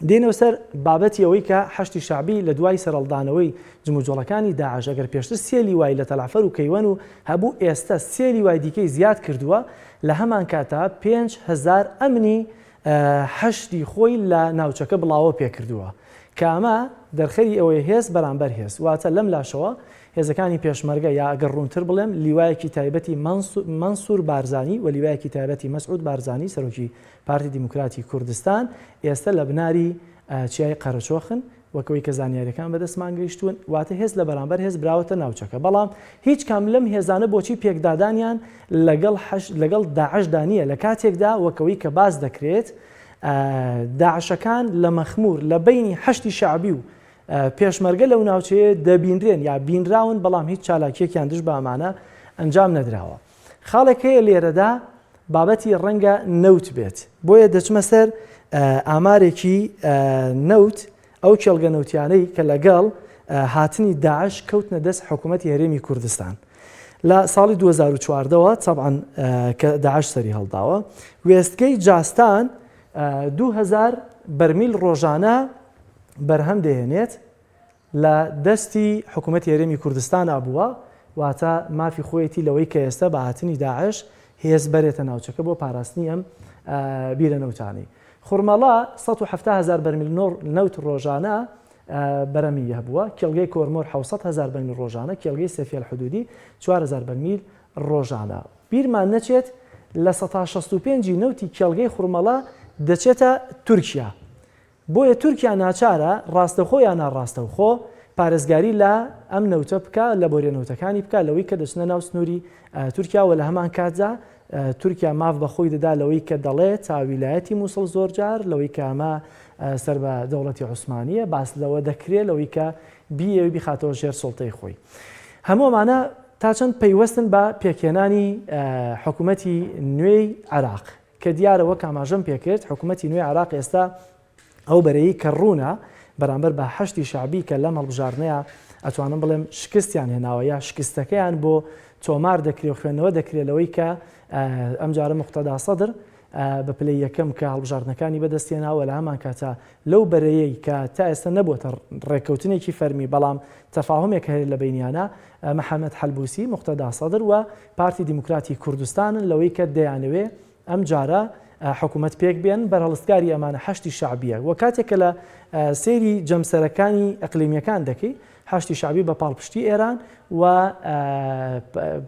دێنەوە سەر بابەتی ئەوەی کە حەشتی شعبی لە دوای سەرهەڵدانەوەی جموجۆڵەکانی داعش ئەگەر پێشتر سێلی وای لە تەلعفەر و کەیوان و هەبوو ئێستا سێلی وای دیکەی زیاد کردووە لە هەمان کاتا 5,000 ئەمنی حەشتی خۆی لە ناوچەکە بڵاوە پێکردووە کە ئەمە دەرخەری ئەوەی هێز بەرامبەر هێز واتە لەم لاشەوە هێزەکانی پێشمەرگە یا ئەگەر ڕوونتر بڵێم لیوایەکی تایبەتی منسوور بارزانی و لیوایەکی تایبەتی مەسعود بارزانی سەرۆکی پارتی دیموکراتی کوردستان ئێستا لە بناری چیای قەرەچۆخن وەکەوەی کە زانیاریەکان بەدەستمان گەیشتوون واتە هێز لە بەرامبەر هێز براوەتە ناوچەکە بەڵام هیچ کام لەم هێزانە بۆچی پێکدادانیان لەگەڵ داعشدا نییە لە کاتێکدا وەکەوەی کە باز دەکرێت داعشەکان لە مەخمور لە بینی حەشتی شعبی و پێشمەرگە لەو ناوچەیە دەبینرێن یا بینراون بەڵام هیچ چالاکیەکیان دش بە ئەمانە ئەنجام نەدراوە. خاڵێک هەیە لێرەدا بابەتی ڕەنگە نەوت بێت بۆیە دەچمە سەر ئامارێکی نەوت ئەو کێڵگە نەوتیانەی کە لەگەڵ هاتنی داعش کەوتنە دەست حکوومەتی هەرێمی کوردستان لە ساڵی 2014ەوە طبعاً کە داعش سەری هەڵداوە وێستگەی جاستان 2000 بەرمیل ڕۆژانە بەرهەم دەهێنێت لە دەستی حکوومەتی هەرێمی کوردستان ئابووە واتە مافی خۆیەتی لەوەی کە ئێستا بە هاتنی داعش هێز بەرێتە ناوچەکە بۆ پاراستنی ئەم بیرە نەوتانی. خوڕمەڵا 170,000 بەرمیل نەوت ڕۆژانە بەرەمی هەبووە کێڵگەی کۆرمۆر 700,000 بەرمیل ڕۆژانە کێڵگەی سەفیە الحودودی 4,000 بەرمیل ڕۆژانە. بیرمان نەچێت لە 165 نەوتی کێڵگەی خوڕمەڵا دەچێتە تورکیا بۆیە تورکیا ناچارە ڕاستەخۆ یان ناڕاستەوخۆ پارێزگاری لە ئەم نەوتە بکە لە بۆرێنەوتەکانی بکە لەوەی کە دەچنە ناو سنووری تورکیا و لە هەمان کاتدا تورکیا ماف بەخۆی دەدا لەوەی کە دەڵێت تا ویلایەتی مووسڵ زۆر جار لەوەی کە ئەمە سەر بە دەوڵەتی عوسمانیە باس لەوە دەکرێت لەوەی کە بیەوەی بیخاتەوە ژێر سڵتەی خۆی. هەمووەمانە تا چەند پەیوەستن بە پێکێنانی حکوومەتی نوێی عێراق کە دیارەوە کاماژەم پێکرد حکوومەتی نوێی عێراق ئێستا ئەو بەرەیی کە ڕوونە بەرامبەر بە هەشتی شعبی کە لە مەڵبژارنەیە ئەتوانم بڵێم شکستیان هێناوە یا شکستەکەیان بۆ تۆمار دەکرێت و خوێندنەوە دەکرێت لەوەی کە ئەم جارە موقتەدا سەدر بە پلەی یەکەم کە هەڵبژاردنەکانی بەدەستێناوە لە هەمان کاتە لەو بەرەیەی کە تا ئێستا نەبووتە ڕێککەوتنێکی فەرمی بەڵام تەفاهمێک هەیە لە بینیانە محەممەد حەلبوسی موقتەدا سەدر و پارتی دیموکراتی کوردستانن لەوەی کە دەیانوێ ئەم جارە حکوومەت پێک بێن بەرهەڵستکاری ئەمانە هەشتی شعبیە و کاتێکە لە سێری جەمسەرەکانی ئەقلیمیەکان دەکەی هەشتی شعبی بە پاڵپشتی ئێران و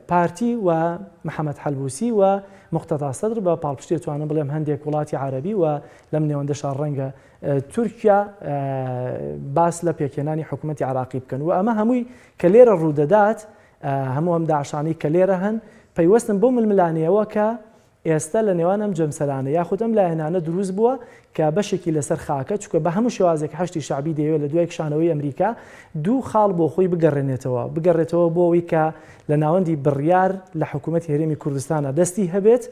پارتی و محەممەد حەلبوسی و موقتەدا سەدر بە پاڵپشتی توانم بڵێم هەندێک وڵاتی عربی و لەم نێوەندەشان ڕەنگە تورکیا باس لە پێکێنانی حکوومەتی عراقی بکەن و ئەمە هەمووی کە لێرە ڕوودەدات هەموو ئەم داعشانی کە لێرە هەن پەیوەستن بۆ ململانەوە کە ئێستا لە نێوان ئەم جەمسەرانە یاخود ئەم لایەنانە دروست بووە کە بەشێکی لەسەر خاکە چونکە بە هەموو شێوازێک هەشتی شعبی دەیەوێت لە دوای کشانەوەی ئەمریکا دوو خاڵ بۆ خۆی بگەڕێتەوە بۆ ئەوەی کە لە ناوەندی بڕیار لە حکوومەتی هەرێمی کوردستانە دەستی هەبێت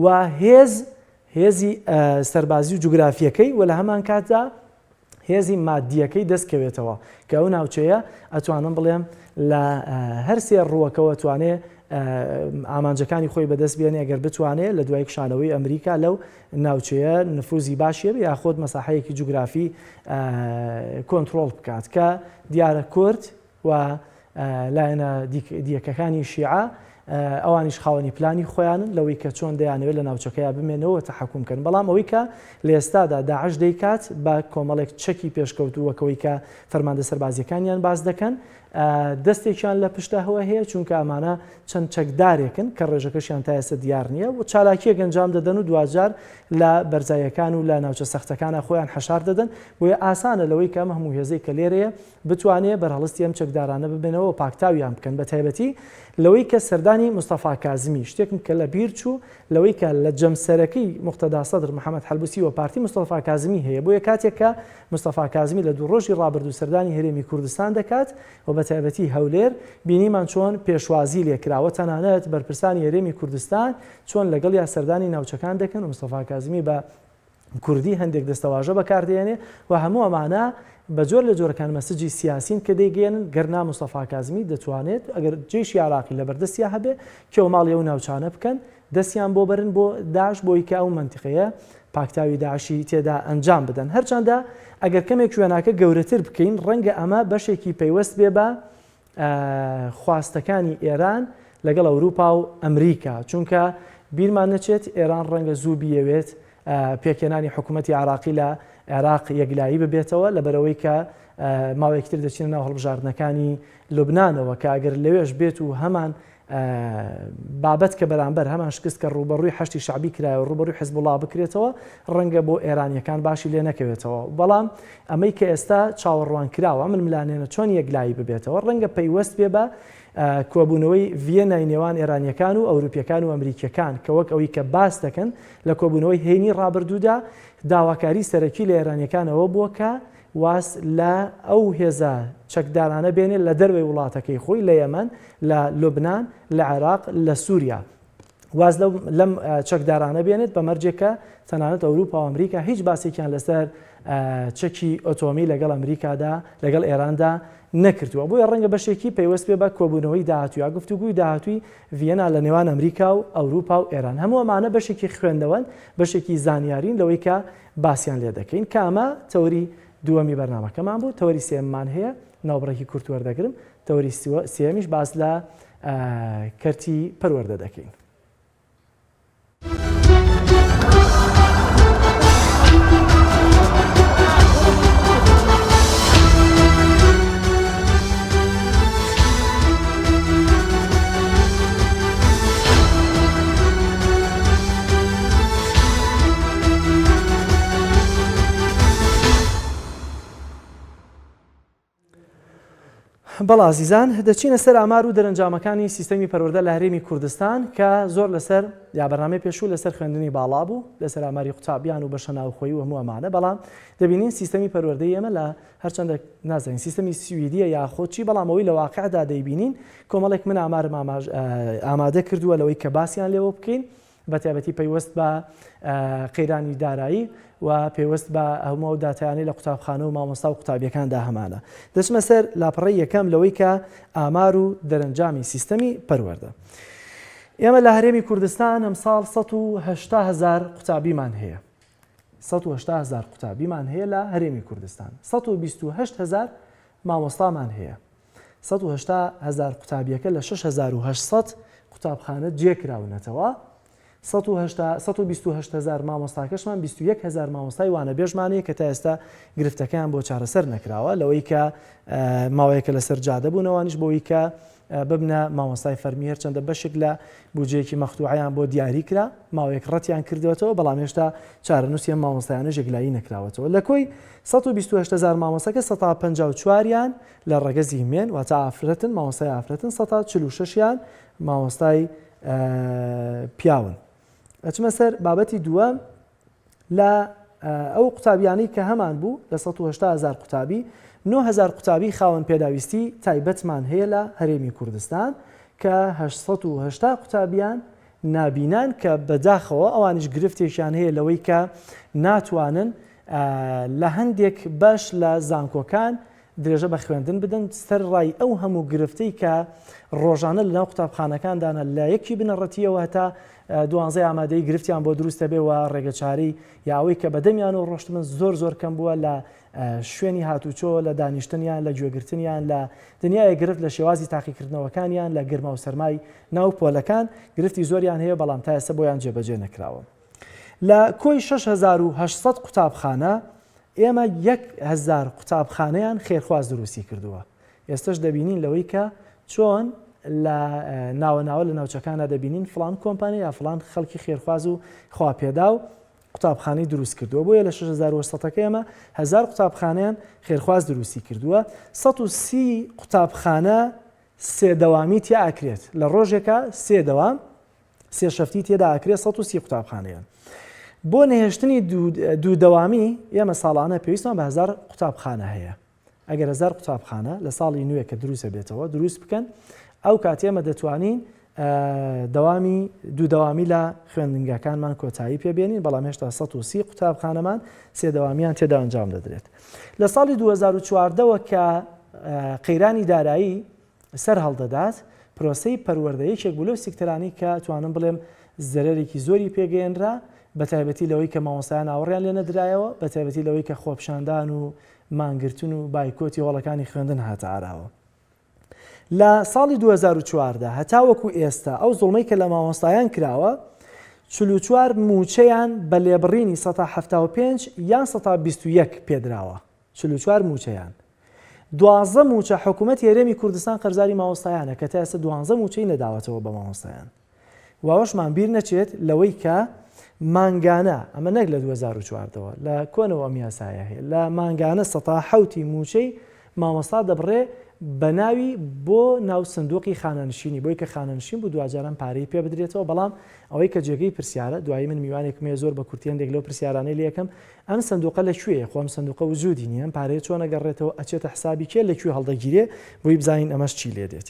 و هێزی سەربازی و جوگرافیەکەی و لە هەمان کاتدا هێزی مادیەکەی دەستکەوێتەوە کە ئەو ناوچەیە ئەتوانم بڵێم لە هەر سێ ڕووەکەوە توانێت ئامانجەکانی خۆی بەدەست بێنێ ئەگەر بتوانێت لە دوای کشانەوەی ئەمریکا لەو ناوچەیە نفوزی باشیە یاخۆت مەساحەیەکی جوگرافی کۆنتترۆل بکات کە دیارە کورد و لایەنە دیەکەکانی شیعە ئەوانیش خاوەنی پلانی خۆیانن لەوەی کە چۆن دەیانەوێت لە ناوچەکەیە بمێنەوە تەحکومکەن بەڵام ئەوەی کە لە ئێستادا داعش دەیکات بە کۆمەڵێک چەکی پێشکەوتووەکەوەی کە فەرماندە سەربازیەکانیان باز دەکەن دەستێکیان لە پشتەوە هەیە چونکە ئەمانە چەند چەکدارێکن کە ڕێژەکەشیان تا ئێستا دیار نییە و چالاکیەک ئەنجام دەدەن و دوجار لە بەرزایەکان و لە ناوچە سەختەکانە خۆیان حەشار دەدەن بۆیە ئاسانە لەوەی کە ئەمە هەموو هێزەی کە لێرەیە بتوانێت بەرهەڵستی ئەم چەکدارانە ببێنەوە و پاکتاویان بکەن بە تایبەتی لەوەی کە سەردانی مستەفا کازمی شتێکم کە لە بیر چوو لەوەی کە لە جەمسەرەکەی موقتەدا سەدر محەممەد حەلبوسی و پارتی مستەفا کازمی هەیە بۆیە کاتێک کە مستەفا کازمی لە دوو ڕۆژی ڕابردوو سەردانی هەرێمی کوردستان دەکات و بە تایبەتی هەولێر بینیمان چۆن پێشوازی لێکراوە تەنانەت بەرپرسانی هەرێمی کوردستان چۆن لەگەڵ یا سەردانی ناوچەکان دەکەن و مستەفا کازمی بە کوردی هەندێک دەستەواژە بەکاردێنێ و هەموو ئەمانە بە جۆر لە جۆرەکان مەسجی سیاسین کە دەیگەێنن گەرنا مستەفا کازمی دەتوانێت ئەگەر جێشی عراقی لە بەردەستیا هەبێ کێوەماڵی ئەو ناوچانە بکەن دەستیان بۆ بەرن بۆ داعش بۆی کە ئەو منتیقەیە پاکتاوی داعشی تێدا ئەنجام بدەن هەرچەندە ئەگەر کەمێک شوێناکە گەورەتر بکەین ڕەنگە ئەمە بەشێکی پەیوەست بێ بە خواستەکانی ئێران لەگەڵ ئەوروپا و ئەمریکا چونکە بیرمان نەچێت ئێران ڕەنگە زوو بیەوێت پێکێنانی حکوومەتی عراقی لە عێراق یەکلایی ببێتەوە لەبەرەوەی کە ماوەیەکتر دەچینە ناو هەڵبژاردنەکانی لوبنانەوە کە ئەگەر لەوێش بێت و هەمان بابەت کە بەرامبەر هەمان شکست کە ڕوبەڕووی هەشتی شعبی کرایە و ڕوبەڕووی حیزبوڵڵا بکرێتەوە ڕەنگە بۆ ئێرانیەکان باشی لێ نەکەوێتەوە بەڵام ئەمەی کە ئێستا چاوەڕوان کراوە ململانێنە چۆن یەکلایی ببێتەوە ڕەنگە پەیوەست بێ بە کۆبوونەوەی ڤێنای نێوان ئێرانیەکان و ئەوروپیەکان و ئەمریکیەکان کە وەک ئەوەی کە باس دەکەن لە کۆبوونەوەی هێنی ڕابردوودا داواکاری سەرەکی لە ئێرانیەکانەوە بووە کە واس لە ئەو هێزە چەکدارانە بێنێت لە دەروی وڵاتەکەی خۆی لە یەمەن لە لوبنان لە عێراق لە سووریا واز لەم چەکدارانە بێنێت بە مەرجێکە تەنانەت ئەوروپا و ئەمریکا هیچ باسێکیان لەسەر چەکی ئۆتۆمی لەگەڵ ئەمریکادا لەگەڵ ئێراندا نەکردووە بۆیە ڕەنگە بەشێکی پەیوەست پێ بە کۆبوونەوەی داهاتووی گفتوگوی داهاتووی ڤێنا لە نێوان ئەمریکا و ئەوروپا و ئێران هەموو ئەمانە بەشێکی خوێندەوەن بەشێکی زانیارین لەوەی کە باسییان لێ دەکەین کە ئەمە تەوری دووەمی بەرنامەکەمان بوو تەوری سێممان هەیە ناوبڕێکی کورت وەردەگرم تەوری سێمیش باس لە کەرتی پەروەردە دەکەین. بەڵا عزیزان دەچینە سەر ئامار و دەرەنجامەکانی سیستەمی پەروەردە لە هەرێمی کوردستان کە زۆر لەسەر یا بەرنامەی پێشوو لەسەر خوێندنی باڵا بوو لەسەر ئاماری قوتابیان و بەشە ناوخۆیی و هەموو ئەمانە بەڵام دەبینین سیستەمی پەروەردەی ئێمە لە هەرچەندە نازانین سیستەمی سویدیە یاخۆچی بەڵامەوەی لە واقعدا دەیبینین کۆمەڵێک من ئامارم ئامادە کردووە لەوەی کە باسییان لێوە بکەین بە تایبەتی پەیوەست بە قەیرانی دارایی و پێوەست بە هەموو داتایانەی لە قوتابخانە و مامۆستا و قوتابیەکاندا هەمانە. دەچمە سەر لاپەڕەی یەکەم لەوەی کە ئامار و دەرەنجامی سیستەمی پەروەردە. ئێمە لە هەرێمی کوردستان ئەمساڵ 180,000 قوتابیمان هەیە. 180,000 قوتابیمان هەیە لە هەرێمی کوردستان. 128,000 مامۆستامان هەیە. 180,000 قوتابیەکە لە 6,800 قوتابخانە جێکراونەتەوە. 128,000 مامۆستاکەشمان 21,000 مامۆستای وانەبێژمانەیە کە تا ئێستا گرفتەکەیان بۆ چارەسەر نەکراوە لەوەی کە ماوەیەکە لەسەر جادە بوونەوانیش بۆەوەی کە ببنە مامۆستای فەرمی هەرچەندە بەشێک لە بودجەیەکی مەختوعیان بۆ دیاری کرا ماوەیەک ڕەتیان کردوێتەوە بەڵام هێشتا چارەنووسیان مامۆستایانە ژێگلایی نەکراوەتەوە. لە کۆی 128,000 مامۆستاکە 154یان لە ڕەگەزی هێمن واتە ئافرەتن مامۆستای ئافرەتن 146یان مامۆستای پیاون. ئەچمە سەر بابەتی دووەم لە ئەو قوتابیانەی کە هەمان بوو لە 180,000 قوتابی 9,000 قوتابی خاوەن پێداویستی تایبەتمان هەیە لە هەرێمی کوردستان کە 880 قوتابیان نابینان کە بەداخەوە ئەوانش گرفتێکیان هەیە لەوەی کە ناتوانن لە هەندێک باش لە زانکۆکان درێژە بە خوێندن بدەن سەر ڕای ئەو هەموو گرفتەی کە ڕۆژانە لەناو قوتابخانەکاندانە لە یەکی بنەڕەتیەوە هەتا 12 ئامادەی گرفتیان بۆ دروستە بێ و ڕێگەچاری یاوەی کە بەدەمیان و ڕۆشتمن زۆر کەم بووە لە شوێنی هاتوچۆ لە دانیشتنیان لە گوێگرتنیان لە دنیای گرفت لە شێوازی تاقیکردنەوەکانیان لە گرما و سەرمای ناو پۆلەکان گرفتی زۆریان هەیە بەڵام تا ئێستا بۆیان جێبەجێ نەکراوە. لە کۆی 6,800 قوتابخانە ئێمە 1,000 قوتابخانەیان خێرخواز دروستی کردووە. ئێستش دەبینین لەوەی کە چۆن لە ناوەناوە لە ناوچەکانە دەبینین فلان کۆمپانیا یا فلان خەڵکی خێرخواز و خواپێدا و قوتابخانەی دروست کردووە بۆیە لە 6,800 ئێمە 1,000 قوتابخانەیان خێرخواز دروستی کردووە. 130 قوتابخانە سێدەوامی تیا ئاکرێت لە ڕۆژێکە سێ دەوام سێ شەفتی تێدا ئاکرێت 130 قوتابخانەیان. بۆ نەهێشتنی دوو دەوامی ئێمە ساڵانە پێویستمان بە 1,000 قوتابخانە هەیە. ئەگەر 1,000 قوتابخانە لە ساڵی نوێ کە دروستە بێتەوە دروست بکەن ئەو کاتێمە دەتوانین دوو دەوامی لە خوێندنگەکانمان کۆتایی پێبێنین بەڵام هێشتا 130 قوتابخانەمان سێ دەوامیان تێدا ئەنجام دەدرێت. لە ساڵی 2014ەوە کە قەیرانی دارایی سەر هەڵدەدات پرۆسەی پەروەردەیەکێک بوو لەو سێکتەرانی کە توانم بڵێم زەرێکی زۆری پێگەێنرا بە تایبەتی لەوەی کە مامۆستایان ئاوەڕیان لێ نەدرایەوە بە تایبەتی لەوەی کە خۆپشاندان و مانگرتن و بایکۆتی هۆڵەکانی خوێندن هاتە ئاراوە. لە ساڵی 2014 هەتاوەکو ئێستا ئەو زوڵمەی کە لە مامۆستایان کراوە 44 موچەیان بە لێبڕینی 175 یان 121 پێدراوە 44 موچەیان. 12 موچە حکوومەتی هەرێمی کوردستان قەرزاری مامۆستایانە کە تا ئێستا 12 موچەی نەداوەتەوە بە مامۆستایان. واوەشمان بیر نەچێت لەوەی کە مانگانە ئەمە نەک لە 2014ەوە لە کۆنەوە ئەم یاسایە هەیە لە مانگانە 170 موچەی مامۆستا دەبڕێ بە ناوی بۆ ناو سندوقی خانەنشینی بۆی کە خانەنشین بوو دوجاران پارەی پێ بدرێتەوە بەڵام ئەوەی کە جێگەی پرسیارە دوایی من میوانێکمێ زۆر بە کورتێندێک لەو پرسیارانەی لەکەم ئەم سندوقە لەکوێیە خۆم سندوقە وجودی نیە پارەیە چۆن ئەگەڕێتەوە ئەچێتە حسابی کێ لەکوێ هەڵدەگیرێ بۆی بزانین ئەمەش چی لێ دێت.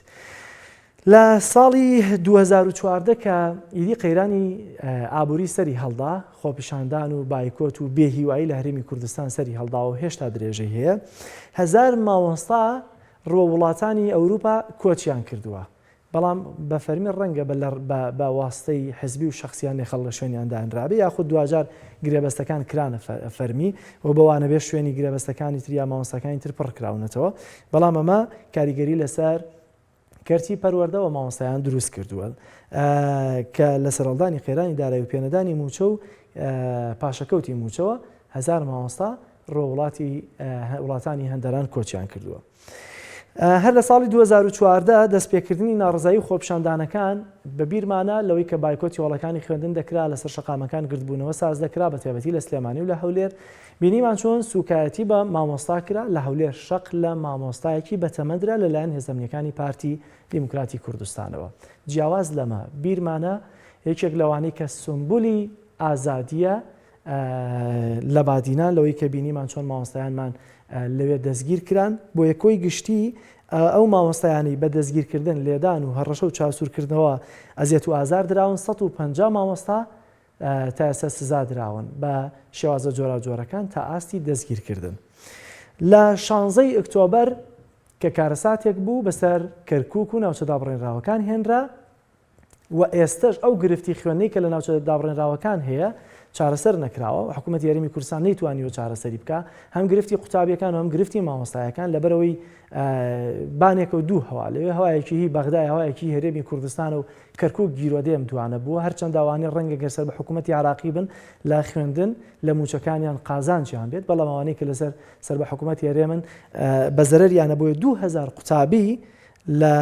لە ساڵی 2014 کە ئیدی قەیرانی ئابووری سەری هەڵدا خۆپیشاندان و بایکۆت و بێهیوایی لە هەرێمی کوردستان سەری هەڵدا و هێشتا درێژەی هەیە 1,000 مامۆستا ڕۆ وڵاتانی ئەوروپا کۆچیان کردووە بەڵام بە فەرمی ڕەنگە بە واستەی حزبی و شخصیان لێ خەڵ لە شوێنیان دانرابێ یاخود دوجار گرێبەستەکان کرانە فەرمی و بەوانە بێ شوێنی گرێبەستەکانی تریا مامۆستەکانی تر پڕ کراونەتەوە بەڵام ئەمە کاریگەری لەسەر کەرتی پەروەردەوە مامۆستایان دروست کردووە کە لە سەرهەڵدانی قەیرانی دارایی و پێنەدانی موچە و پاشەکەوتی موچەوە 1,000 مامۆستا ڕۆ وڵاتانی هەندەران کۆچیان کردووە. هەر لە ساڵی 2014 دەستپێکردنی ناڕزایی و خۆپشاندانەکان بە بیرمانە لەوەی کە بایکۆتی هۆڵەکانی خوێندن دەکرا لەسەر شەقامەکان گردبوونەوە ساز دەکرا بە تایبەتی لە سلێمانی و لە هەولێر بینیمان چۆن سوکایەتی بە مامۆستا کرا لە هەولێر شەق لە مامۆستایەکی بەتەمەندرا لەلایەن هێزەمنیەکانی پارتی دیموکراتی کوردستانەوە. جیاواز لەمە بیرمانە یەکێک لەوانەی کە سمبولی ئازادیە لە بادینان لەوەی کە بینیمان چۆن مامۆستایانمان لەوێ دەستگیر کران بۆ یەکۆی گشتی ئەو مامۆستایانی بە دەستگیرکردن لێدان و هەڕەشە و چاسوورکردنەوە ئەزیەت و ئازار دراون 150 مامۆستا تا ئێستا سزا دراون بە شێوازە جۆراوجۆرەکان تا ئاستی دەستگیرکردن. لە 16 ئۆکتۆبەر کە کارەساتێک بوو بەسەر کەرکووک و ناوچە دابڕێنراوەکان هێنرا و ئێستش ئەو گرفتی خوێندنەی کە لە ناوچە دابڕێنراوەکان هەیە چارەسەر نەکراوە و حکوومەتی یاریمی کوردستان نەیتوانیوە چارەسەری بکە هەم گرفتی قوتابیەکان و هەم گرفتی مامۆستایەکان لەبەرەوەی بانێکە و دوو هەوا لەوێ هەوایەکی هی بەغدای هەوایەکی هەرێمی کوردستان و کەرکووک گیرۆدێم دوانە بووە هەرچەند داوانەی ڕەنگە گەرسەر بە حکوومەتی عراقی بن لە خوێندن لە موچەکانیان قازانجیان بێت بەڵام ئەوانەی کە لەسەر سەر بە حکوومەتی هەرێمن بە زەرەریانە بۆیە 2000 قوتابی لە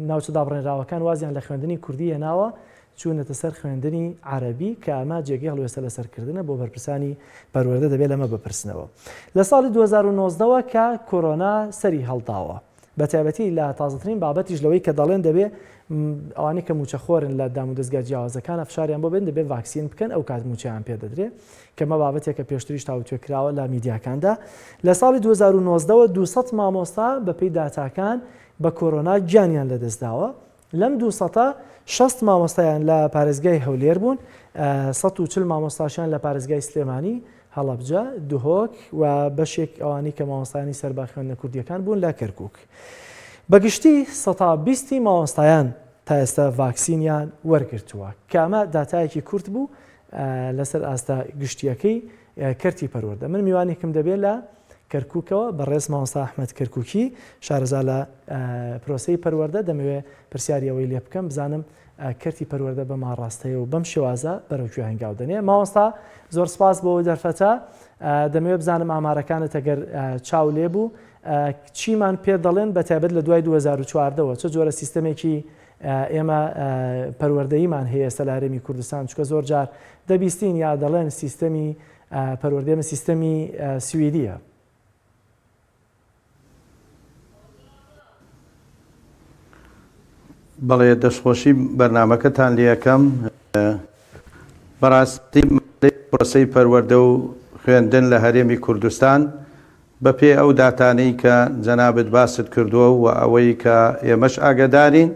ناوچە دابڕێنراوەکان وازیان لە خوێندنی کوردی هێناوە چوونەتە سەر خوێندنی عەرەبی کە ئەمە جێگەی هەڵوێستە لەسەرکردنە بۆ بەرپرسانی پەروەردە دەبێت لەمە بپرسنەوە. لە ساڵی 2019ەوە کە کۆرۆنا سەری هەڵداوە بە تایبەتی لە تازەترین بابەتیش لەوەی کە دەڵێن دەبێت ئەوانەی کە موچەخۆرن لە دام و دەستگا جیاوازەکان ئەفشاریان بۆ بن دەبێت ڤاکسین بکەن ئەو کات موچەیان پێ دەدرێت کە مە بابەتێک کە پێشتریش تاوتوێکراوە لە میدیاکاندا. لە ساڵی 2019ەوە 200 مامۆستا بەپێی داتاکان بە کۆرۆنا گیانیان لەدەستداوە لەم 200 60 مامۆستایان لە پارێزگای هەولێر بوون 140 مامۆستاشیان لە پارێزگای سلێمانی هەڵەبجە دوهۆک و بەشێک ئەوانی کە مامۆستایانی سەربا خوێندنە کوردیەکان بوون لە کەرکووک. بەگشتی 120 مامۆستایان تا ئێستا ڤاکسینیان وەرگرتووە کە ئەمە داتایەکی کورت بوو لەسەر ئاستا گشتیەکەی کەرتی پەروەردە. من میوانێکم دەبێت لە کەرکووکەوە بەڕێز مامۆستا ئەحمەد کەرکووکی شارەزا لە پرۆسەی پەروەردە دەمەوێت پرسیاری ئەوەی لێ بکەم بزانم کەرتی پەروەردە بە ماڕاستەیە و بەم شێوازە بەرەوکوێ هەنگاو دەنێ. مامۆستا زۆر سپاس بۆەوە دەرفەتە دەمەوێت بزانم ئامارەکانت ئەگەر چاو لێ بوو چیمان پێ دەڵێن بە تایبەت لە دوای 2014ەوە چه جۆرە سیستەمێکی ئێمە پەروەردەیمان هەیە ئێستا لە هەرێمی کوردستان چکە زۆر جار دەبیستین یا دەڵێن سیستەمی پەروەردەیمە سیستەمی سویدیە. بەڵێ دەستخۆشی بەرنامەکەتان لێ یەکەم بەڕاستی پرۆسەی پەروەردە و خوێندن لە هەرێمی کوردستان بەپێ ئەو داتانەی کە جەنابەت باست کردووە و ئەوەی کە ئێمەش ئاگادارین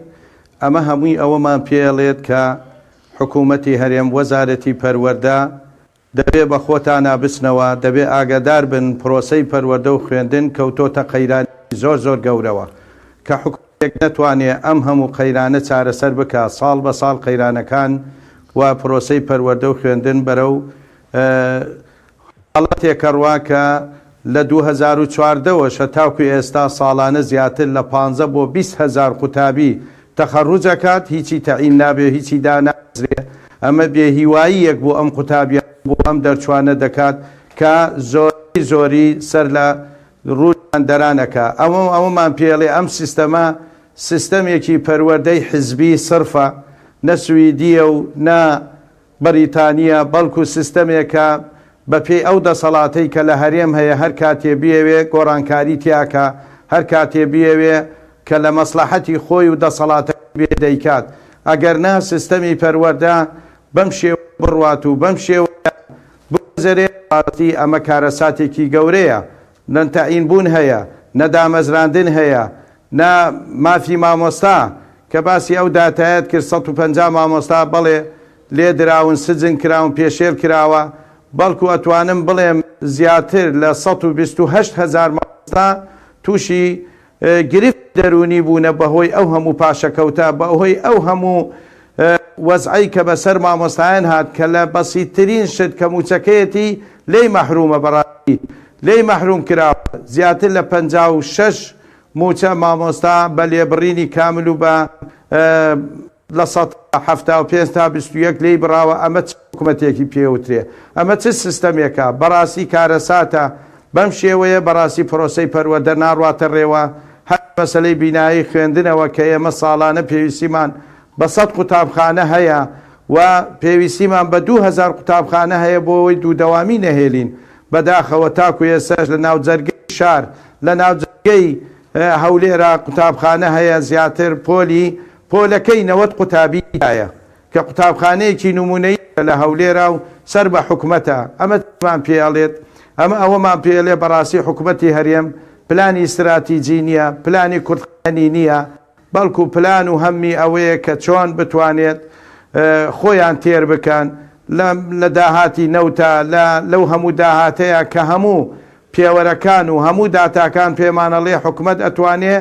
ئەمە هەمووی ئەوەمان پێڵێت کە حکوومەتی هەرێم وەزارەتی پەروەردە دەبێ بە خۆتان نابسنەوە دەبێ ئاگادار بن پرۆسەی پەروەردە و خوێندن کەوتۆتە قەیرانی زۆر گەورەوە کە حکوومەتێک نەتوانێت ئەم هەموو قەیرانە چارەسەر بکە ساڵ بە ساڵ قەیرانەکان و پرۆسەی پەروەردە و خوێندن بەرەو حاڵەتێکە ڕوا کە لە 2014ەوە تاوکو ئێستا ساڵانە زیاتر لە 15 بۆ 20,000 قوتابی تەخەڕوجەکات هیچی تەعین نابێ هیچی دانازرێ ئەمە بێهیواییەک بۆ ئەم قوتابیان بۆ ئەم دەرچوانە دەکات کە زۆری سەر لە ڕوودان دەرانەکە ئەوەمان پێڵێ ئەم سیستەمە سیستەمێکی پەروەردەی حزبی سرفە نە سویدیە و نە بەریتانیە بەڵکو سیستەمێکە بەپێی ئەو دەسەڵاتەی کە لە هەرێم هەیە هەر کاتێ بیەوێ گۆڕانکاری تیاکە هەر کاتێ بیەوێ کە لە مەسلحەتی خۆی و دەسەڵاتە بێ دەیکات ئەگەر نا سیستەمی پەروەردە بەم شێوە بڕوات و بەم شێوە بزەرێ ڕاستی ئەمە کارەساتێکی گەورەیە نەتەعینبوون هەیە نەدامەزراندن هەیە نا مافی مامۆستا کە باسی ئەو داتایەت کرد 150 مامۆستا بەڵێ لێ دراون سجن کراون پێشێل کراوە بەڵکو ئەتوانم بڵێم زیاتر لە 128,000 مامۆستا تووشی گرفت دەرونی بوونە بەهۆی ئەو هەموو پاشەکەوتە بەهۆی ئەو هەموو وەزعی کە بەسەر مامۆستایان هات کە لە بەسیترین شت کە موچەکەیەتی لێی مەحرومە بەڕاستی لێی مەحروم کراوە زیاتر لە 56 موچە مامۆستا بە لێبڕینی کامل و بە لە 175 تا 21 لێی بڕاوە ئەمە چ حکوومەتێکی پێوترێ ئەمە چ سیستەمێکە بەڕاستی کارەساتە بەم شێوەیە بەڕاستی پرۆسەی پەروەردە ناڕواتە ڕێوە. هەر مەسەلەی بینایی خوێندنەوە کە ئێمە ساڵانە پێویستیمان بە 100 قوتابخانە هەیە و پێویستیمان بە 2000 قوتابخانە هەیە بۆ ئەوەی دوودەوامی نەهێلین بەداخەوە تاکو ئێستاش لە ناو جەرگەی شار لە ناو جەرگەی هەولێرە قوتابخانە هەیە زیاتر پۆلەکەی 90 قوتابی هەیە کە قوتابخانەیەکی نمونەی لە هەولێرە و سەر بە حکومەتە. ئەمەمان پێڵێت ئەمە ئەوەمان پێڵێ بەڕاستی حکومەتی هەرێم پلانی استراتیجی نییە، پلانی کورتخانی نییە، بەڵکو پلان و هەممی ئەوەیە کە چۆن بتوانێت خۆیان تێر بکەن لە داهاتی نەوتە لەو هەموو داهاتەیە کە هەموو پێوەرەکان و هەموو داتاکان پێمانەڵێ حکومەت ئەتوانێ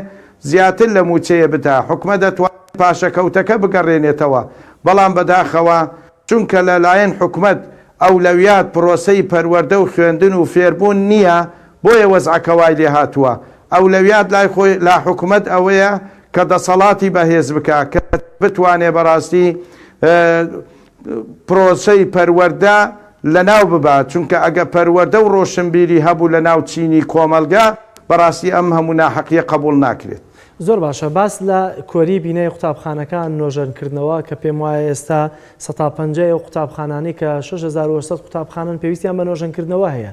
زیاتر لە موچەیە بتا، حکومەت دەتوانێت پاشەکەوتەکە بگەڕێنێتەوە. بەڵام بەداخەوە چونکە لەلایەن حکومەت ئەولەویات پرۆسەی پەروەردە و خوێندن و فێربوون نییە، بۆیە وەزعەکە وای لێ هاتووە. ئەولەویات لای خۆی لا حکومەت ئەوەیە کە دەسەڵاتی بەهێز بکە کە بتوانێ بەڕاستی پرۆسەی پەروەردە لەناو ببات، چونکە ئەگە پەروەردە و ڕۆشنبیری هەبوو لە ناو چینی کۆمەلگا بەڕاستی ئەم هەموو ناحەقیە قبول ناکرێت. زۆر باشە، باس لە کۆری بینەی قوتابخانەکان نۆژەنکردنەوە کە پێم وایە ئێستا 150 قوتابخانانی کە 6800 قوتابخانن پێویستیان بە نۆژەنکردنەوە هەیە.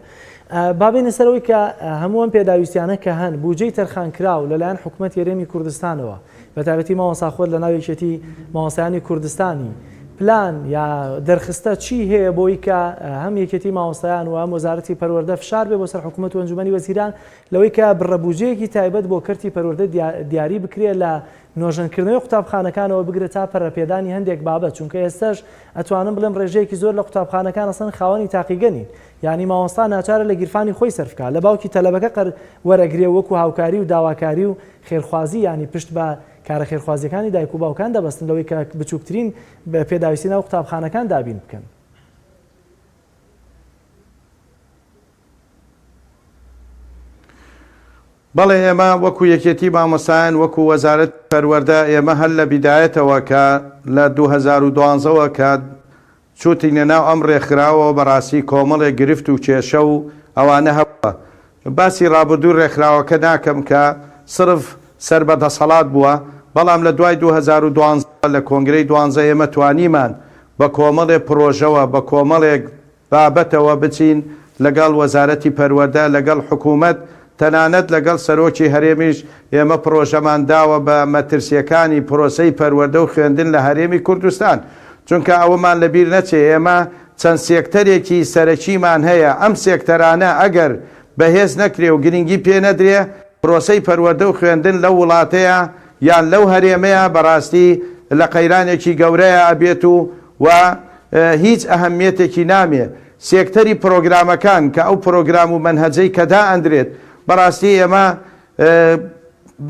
بابێنە سەرەوەی کە هەمووان پێداویستیانە کە هەن بودجەی تەرخانکراو لەلایەن حکوومەت هەرێمی کوردستانەوە بەتابەتی ماوەساخۆت لە ناو یەکێتی ماوەسایانی کوردستانی پلان یا دەرخستە چی هەیە بۆی کە هەم یەکێتی ماوەسایان و هەم وەزارەتی پەروەردە فشار بێ بۆ سەر حکوومەت و ئەنجومەنی وەزیران لەوەی کە بڕەبوجەیەکی تایبەت بۆ کەرتی پەروەردە دیاری بکرێت لە نۆژەنکردنەوەی قوتابخانەکانەوە بگرێت تا پەرەپێدانی هەندێک بابەت، چونکە ئێستاش ئەتوانم بڵێم ڕێژەیەکی زۆر لە قوتابخانەکان ئەسەن خاوەنی تاقیگەنین، یعنی ماوەستا ناچارە لە گیرفانی خۆی سەرفکە لە باوکی تەلەبەکە وەرەگرێ وەکو هاوکاری و داواکاری و خێرخوازی، ینی پشت بە کارە خێرخوازیەکانی دایک و باوکان دەبەستن لەوەی کە بچووکترین پێداویستی ناو قوتابخانەکان دابین بکەن. بەڵێ ئێمە وەکو یەکێتی مامۆسایان وەکو وەزارەت پەروەردە ئێمە هەر لە بیدایەتەوە کە لە 2012ەوە کە چوتینە ناو ئەم ڕێکخراوەوە بەڕاستی کۆمەڵێک گرفت و کێشە و ئەوانە هەبووە. باسی ڕابردوو ڕێکخراوەکە ناکەم کە صرف سەر بەدەسەڵات بووە، بەڵام لە دوای 2012 لە کۆنگرەی 12 ئێمە توانیمان بە کۆمەڵێک پرۆژەوە بە کۆمەڵێک بابەتەوە بچین لەگەڵ وەزارەتی پەروەردە لەگەڵ حکوومەت، تەنانەت لەگەڵ سەرۆکی هەرێمیش ئێمە پرۆژەمان داوە بە مەترسیەکانی پرۆسەی پەروەردە و خوێندن لە هەرێمی کوردستان، چونکە ئەوەمان لەبیر نەچێ ئێمە چەند سێکتەرێکی سەرەکیمان هەیە، ئەم سێکتەرانە ئەگەر بەهێز نەکرێ و گرنگی پێ نەدرێ پرۆسەی پەروەردە و خوێندن لەو وڵاتەیە یان لەو هەرێمەیە بەڕاستی لە قەیرانێکی گەورەیە ئەبێت و هیچ ئەهەمیەتێکی نامێ. سێکتەری پرۆگرامەکان کە ئەو پرۆگرام و مەنهەجەی کە دائەندرێت بەڕاستی ئێمە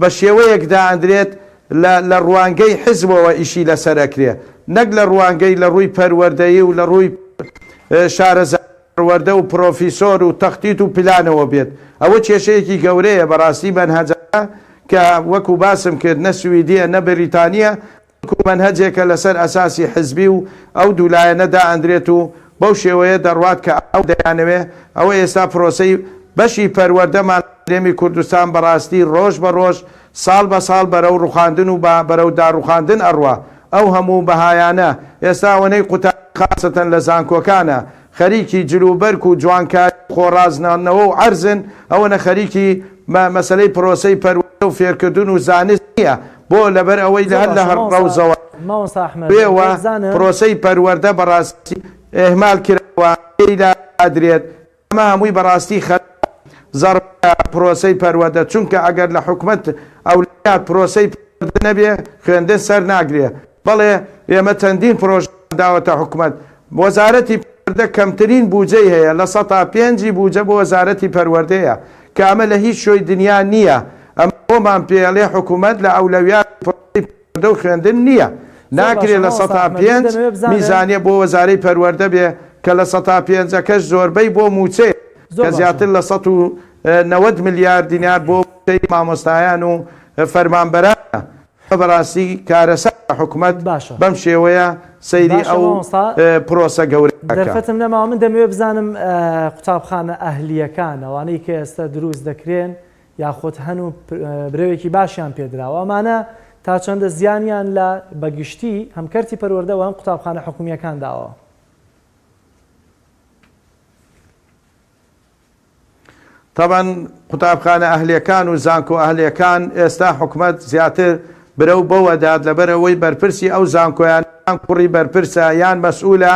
بە شێوەیەک دائەندرێت لە ڕوانگەی حزبەوە ئیشی لەسەرەکرێ، نەک لە ڕوانگەی لە ڕووی پەروەردەیی و لە ڕووی شارەزای پەروەردە و پرۆفیسۆر و تەختیت و پلانەوە بێت. ئەوە کێشەیەکی گەورەیە بەڕاستی مەنهەجە کە وەکو باسم کرد نە سویدیە نە بریتانیە، وەکو مەنهەجێکە لەسەر ئەساسی حزبی و ئەو دوولایەنە دائەندرێت و بەو شێوەیە دەڕوات کە ئەو دەیانەوێ ئەوە ئێستا پرۆسەی بەشی پەروەردەمان لێمی کوردستان بەڕاستی ڕۆژ بە ڕۆژ ساڵ بە ساڵ بەرەو ڕوخاندن و بەرەو داڕوخاندن ئەڕوا. ئەو هەموو بەهایانە ئێستا وەنەی قوتاب خاستەن لە زانکۆکانە خەریکی جلوبەرک و جوانکاری خۆڕازنانەوە و عەرزن، ئەوەنە خەریکی مەسەلەی پرۆسەی پەروەردە و فێرکردن و زانست نییە، بۆ لەبەر ئەوەی لە هەر لە هەر ڕەوزەوە بێوە پرۆسەی پەروەردە بەڕاستی ئێهمال کراوە ئادرێت. ئەمە هەمووی بەڕاستی زەڕ پرۆسەی پەروەردە، چونکە ئەگەر لە حکومەت ئەولویات پرۆسەی پەروەردە نەبێ خوێندن سەر ناگرێ. بەڵێ ئێمە چەندین پرۆژە داوەتە حکومەت، وەزارەتی پەروەردە کەمترین بودجەی هەیە لە 105 بودجە بۆ وەزارەتی پەروەردەیە کە ئەمە لە هیچ شوێی دنیا نییە. ئەمە بۆمان پێڵێ حکومەت لە ئەولەویات پرۆسەی پەروەردە و خوێندن نییە، ناکرێت لە 105 میزانیە بۆ وەزارەی پەروەردە بێ کە لە 105ەکەش زۆربەی بۆ موچێ کە زیاتر لە 190 میلیارد دینار بۆ موچەی مامۆستایان و فەرمانبەرانە. بەڕاستی کارەسا حکوومەت بەم شێوەیە سەیری ئەو پرۆسە گەورەکە. دەرفەتم نەماوە من دەمەوێت بزانم قوتابخانە ئەهلیەکان ئەوانەی کە ئێستا دروست دەکرێن یاخۆت هەنوو برەوێکی باشیان پێدراوە ئەمانە تا چەندە زیانیان لە بەگشتی هەمکەرتی پەروەردە و ئەم قوتابخانە حکوومیەکان داوە. طبعاً قوتابخانە ئەهلیەکان و زانکۆ ئەهلیەکان ئێستا حکوومەت زیاتر برەو بەوەدات لەبەرەوەی بەرپرسی ئەو زانکۆیان کوڕی بەرپرسە یان مەسئولە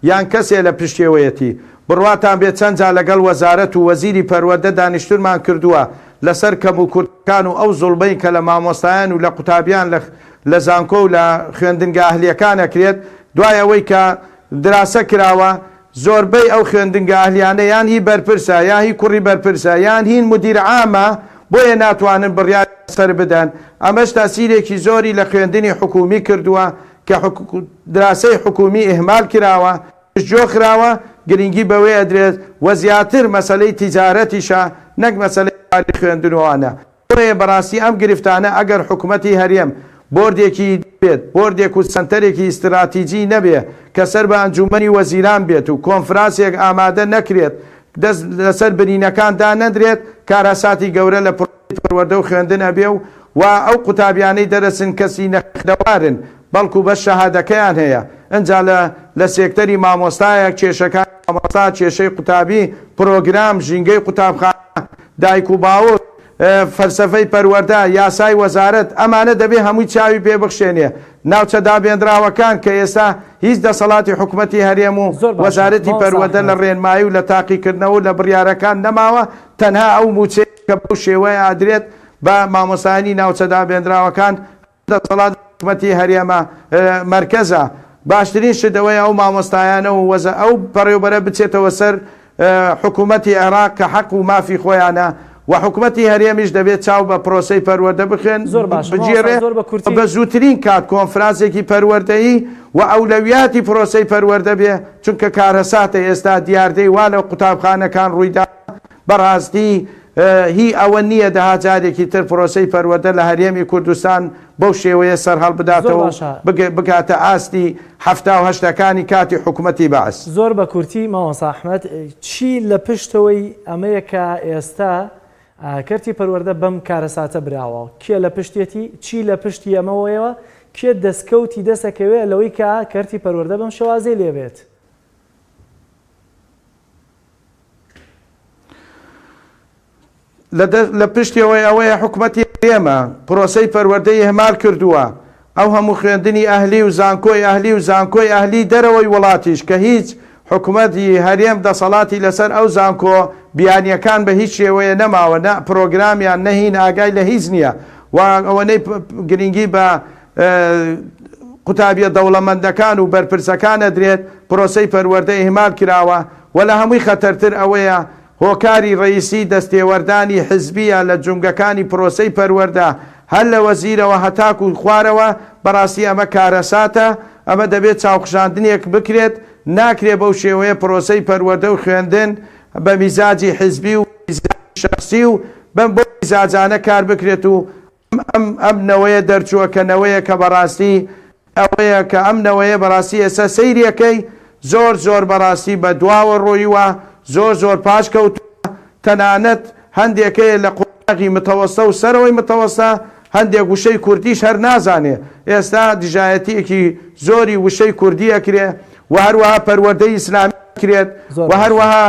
یان کەسێ لە پشتێوەیەتی بڕواتان بێت چەند جا لەگەڵ وەزارەت و وەزیری پەروەردە دانیشتومان کردووە لەسەر کەم و کورتەکان و ئەو زوڵبەی کە لە مامۆستایان و لە قوتابیان لە زانکۆ و لە خوێندنگە ئەهلیەکان ئەکرێت دوای ئەوەی کە دراسە کراوە زۆربەی ئەو خوێندنگە ئەهلیانە یان هی بەرپرسە یان هی کوڕی بەرپرسە یان هین مدیر عامە بۆیە ناتوانن بڕیار سەر بدەن. ئەمەش تاسیرێکی زۆری لە خوێندنی حکومی کردووە کە دراسەی حکومی ئیهمال کراوە جۆ خراوە گرنگی بەوەی ئەدرێت وە زیاتر مەسەلەی تیجارەتیشە نەک مەسەلەی خوێندنەوەوانە. بۆیە بەڕاستی ئەم گرفتانە ئەگەر حکوومەتی هەرێم بۆردێکی بێت بۆردێک و سنتەرێکی استراتیجی نەبێ کە سەر بە ئەنجومەنی وەزیران بێت و کۆنفرانسێک ئامادە نەکرێت دەست لەسەر برینەکاندا نەدرێت کارەساتی گەورە لە پەروەردە و خوێندن ئەبێ و ئەو قوتابیانەی دەرەچن کەسی نەخدەوارن بەڵکو بە شەهادەکەیان هەیە. ئەنجا لە سێکتەری مامۆستایەک کێشەکان مامۆستا کێشەی قوتابی پرۆگرام ژینگەی قوتابخانە دایک و باوک فەلسەفەی پەروەردە یاسای وەزارەت ئەمانە دەبێ هەمووی چاوی پێبخشێنێ ناوچە دابێنراوەکان کە ئێستا هیچ دەسەڵاتی حکوومەتی هەرێم و وەزارەتی پەروەردە لە ڕێنمایی و لە تاقیکردنەوە لە بڕیارەکان نەماوە تەنها ئەو موچێ کە بەو شێوەیە ئادرێت بە مامۆستایانی ناوچە دابێنراوەکان دەسەڵات حکوومەتی هەرێمە مەرکەزە باشترین شتەوەی ئەو مامۆستایانە و وەزە ئەو پەڕێوبەرە بچێتەوە سەر حکوومەتی عێراق کە حەق و مافی خۆیانە و حکوومەتی هەرێمیش دەبێت چاو بە پرۆسەی پەروەردە بخێن بگیرێ بە زووترین کات کۆنفرانسێکی پەروەردەیی و ئەولەویاتی پرۆسەی پەروەردە بێ چونکە کارەساتە ئێستا دیاردەی وا لە قوتابخانەکان ڕوویدا بەڕاستی هی ئەوە نییە داهاجارێکی تر پرۆسەی پەروەردە لە هەرێمی کوردستان بەو شێوەیە سەرهەڵ بداتەوە بگاتە ئاستی 1970 کاتی حکوومەتی بەعس. زۆر بە کورتی مامۆستا ئەحمەد چی لە پشتەوەی ئەمەیە کە ئێستا کەرتی پەروەردە بەم کارەساتە براوە کێ لە پشتێتی چی لە پشتی ئەمەوەیەوە کێ دەستکەوتی دەسەکەوێت لەوەی کە کەرتی پەروەردە بەم شێوازەی لێبێت؟ لە پشتەوەی ئەوەیە حکوومەتی هەرێمە پرۆسەی پەروەردەی هەمار کردووە ئەو هەموو خوێندنی ئەهلی و زانکۆی ئەهلی و زانکۆی ئەهلی دەرەوەی وڵاتیش کە هیچ حکوومەتی هەرێم دەسەڵاتی لەسەر ئەو زانکۆ بیانیەکان بە هیچ شێوەیە نەماوە نە پرۆگرامیان نەهین ئاگای لە هیچ نییە و ئەوەنەی گرنگی بە قوتابیە دەوڵەمەندەکان و بەرپرسەکان ئەدرێت پرۆسەی پەروەردە ئیهمال کراوە و لە هەمووی خەتەرتر ئەوەیە هۆکاری ڕئیسی دەستێوەردانی حزبیە لە جونگەکانی پرۆسەی پەروەردە هەر لە وەزیرەوە هەتاکو و خوارەوە بەڕاستی ئەمە کارەساتە ئەمە دەبێت چاوخشاندنێک بکرێت ناکرێ بەو شێوەیە پرۆسەی پەروەردە و خوێندن بە میزاجی حزبی و شخصی و بەم بۆ میزاجانە کار بکرێت و ئەم نەوەیە دەرچووەکەنەوەیە کە بەڕاستی ئەوەیە کە ئەم نەوەیە بەڕاستی ئێستا سەیریەکەی زۆر بەڕاستی بە دواوە ڕۆیوە زۆر پاش کەوتووە تەنانەت هەندێکەیە لە قوڵاقی متەوەستە و سەرەوەی متەوەستە هەندێک وشەی کوردیش هەر نازانێ ئێستا دژایەتیەکی زۆری وشەی کوردی ئەکرێ و هەروەها پەروەردەی ئیسلامی ئەکرێت و هەروەها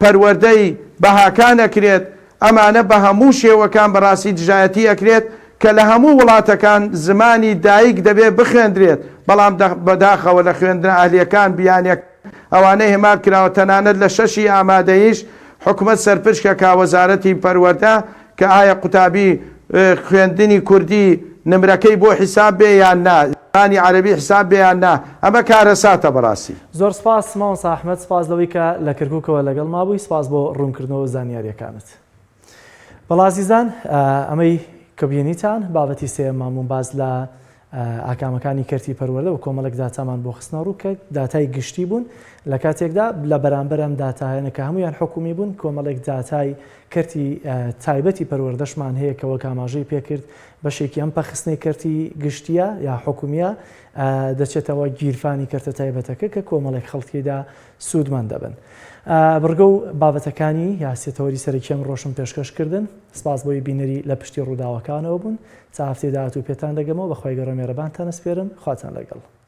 پەروەردەی بەهاکان ئەکرێت ئەمانە بە هەموو شێوەکان بەڕاستی دژایەتی ئەکرێت کە لە هەموو وڵاتەکان زمانی دایک دەبێت بخوێندرێت بەڵام بەداخەوە لە خوێندنە ئاهلیەکان بیانێک ئەوانەی هێمار کراوە تەنانەت لە 6 ئامادەیش حکوومەت سەرپشکە کاوەزارەتی پەروەردە کە ئایا قوتابی خوێندنی کوردی نمرەکەی بۆ حیساب بێ یان نا زمانی عەرەبی حیساب بێ یان نا ئەمە کارەساتە بەڕاستی. زۆر سپاس مامۆستا ئەحمەد سپاس لەوەی کە لە کەرکووکەوە لەگەڵ مابووی سپاس بۆ ڕوونکردنەوە زانیاریەکانت. بەڵازیزان ئەمەی کە بینیتان بابەتی سێ مامون باز لە ئاکامەکانی کەرتی پەروەردە و کۆمەڵێک داتامان بۆ خستنە ڕوو کە داتای گشتی بوون لە کاتێکدا لە بەرامبەر ئەم داتایانەکە هەمویان حکومی بوون کۆمەڵێک داتای کەرتی تایبەتی پەروەردەشمان هەیە کەەوە کاماژەی پێکرد بەشێکی ئەم پەخستنەی کەرتی گشتیە یا حکومیە دەچێتەوە گیرفانی کەرتە تایبەتەکە کە کۆمەڵێک خەڵکیدا سوودمان دەبن. بڕگە و بابەتەکانی یاسیەتەوەری سەرەکیەم ڕۆشن پێشکەشکردن سپاس بۆی بینەری لە پشتی ڕووداوەکانەوە بوون تا هەفتەی داهاتوو پێتان دەگەمەوە بەخوای گەڕە مێرەبانتان ئەسپێرم خواتان لەگەڵ.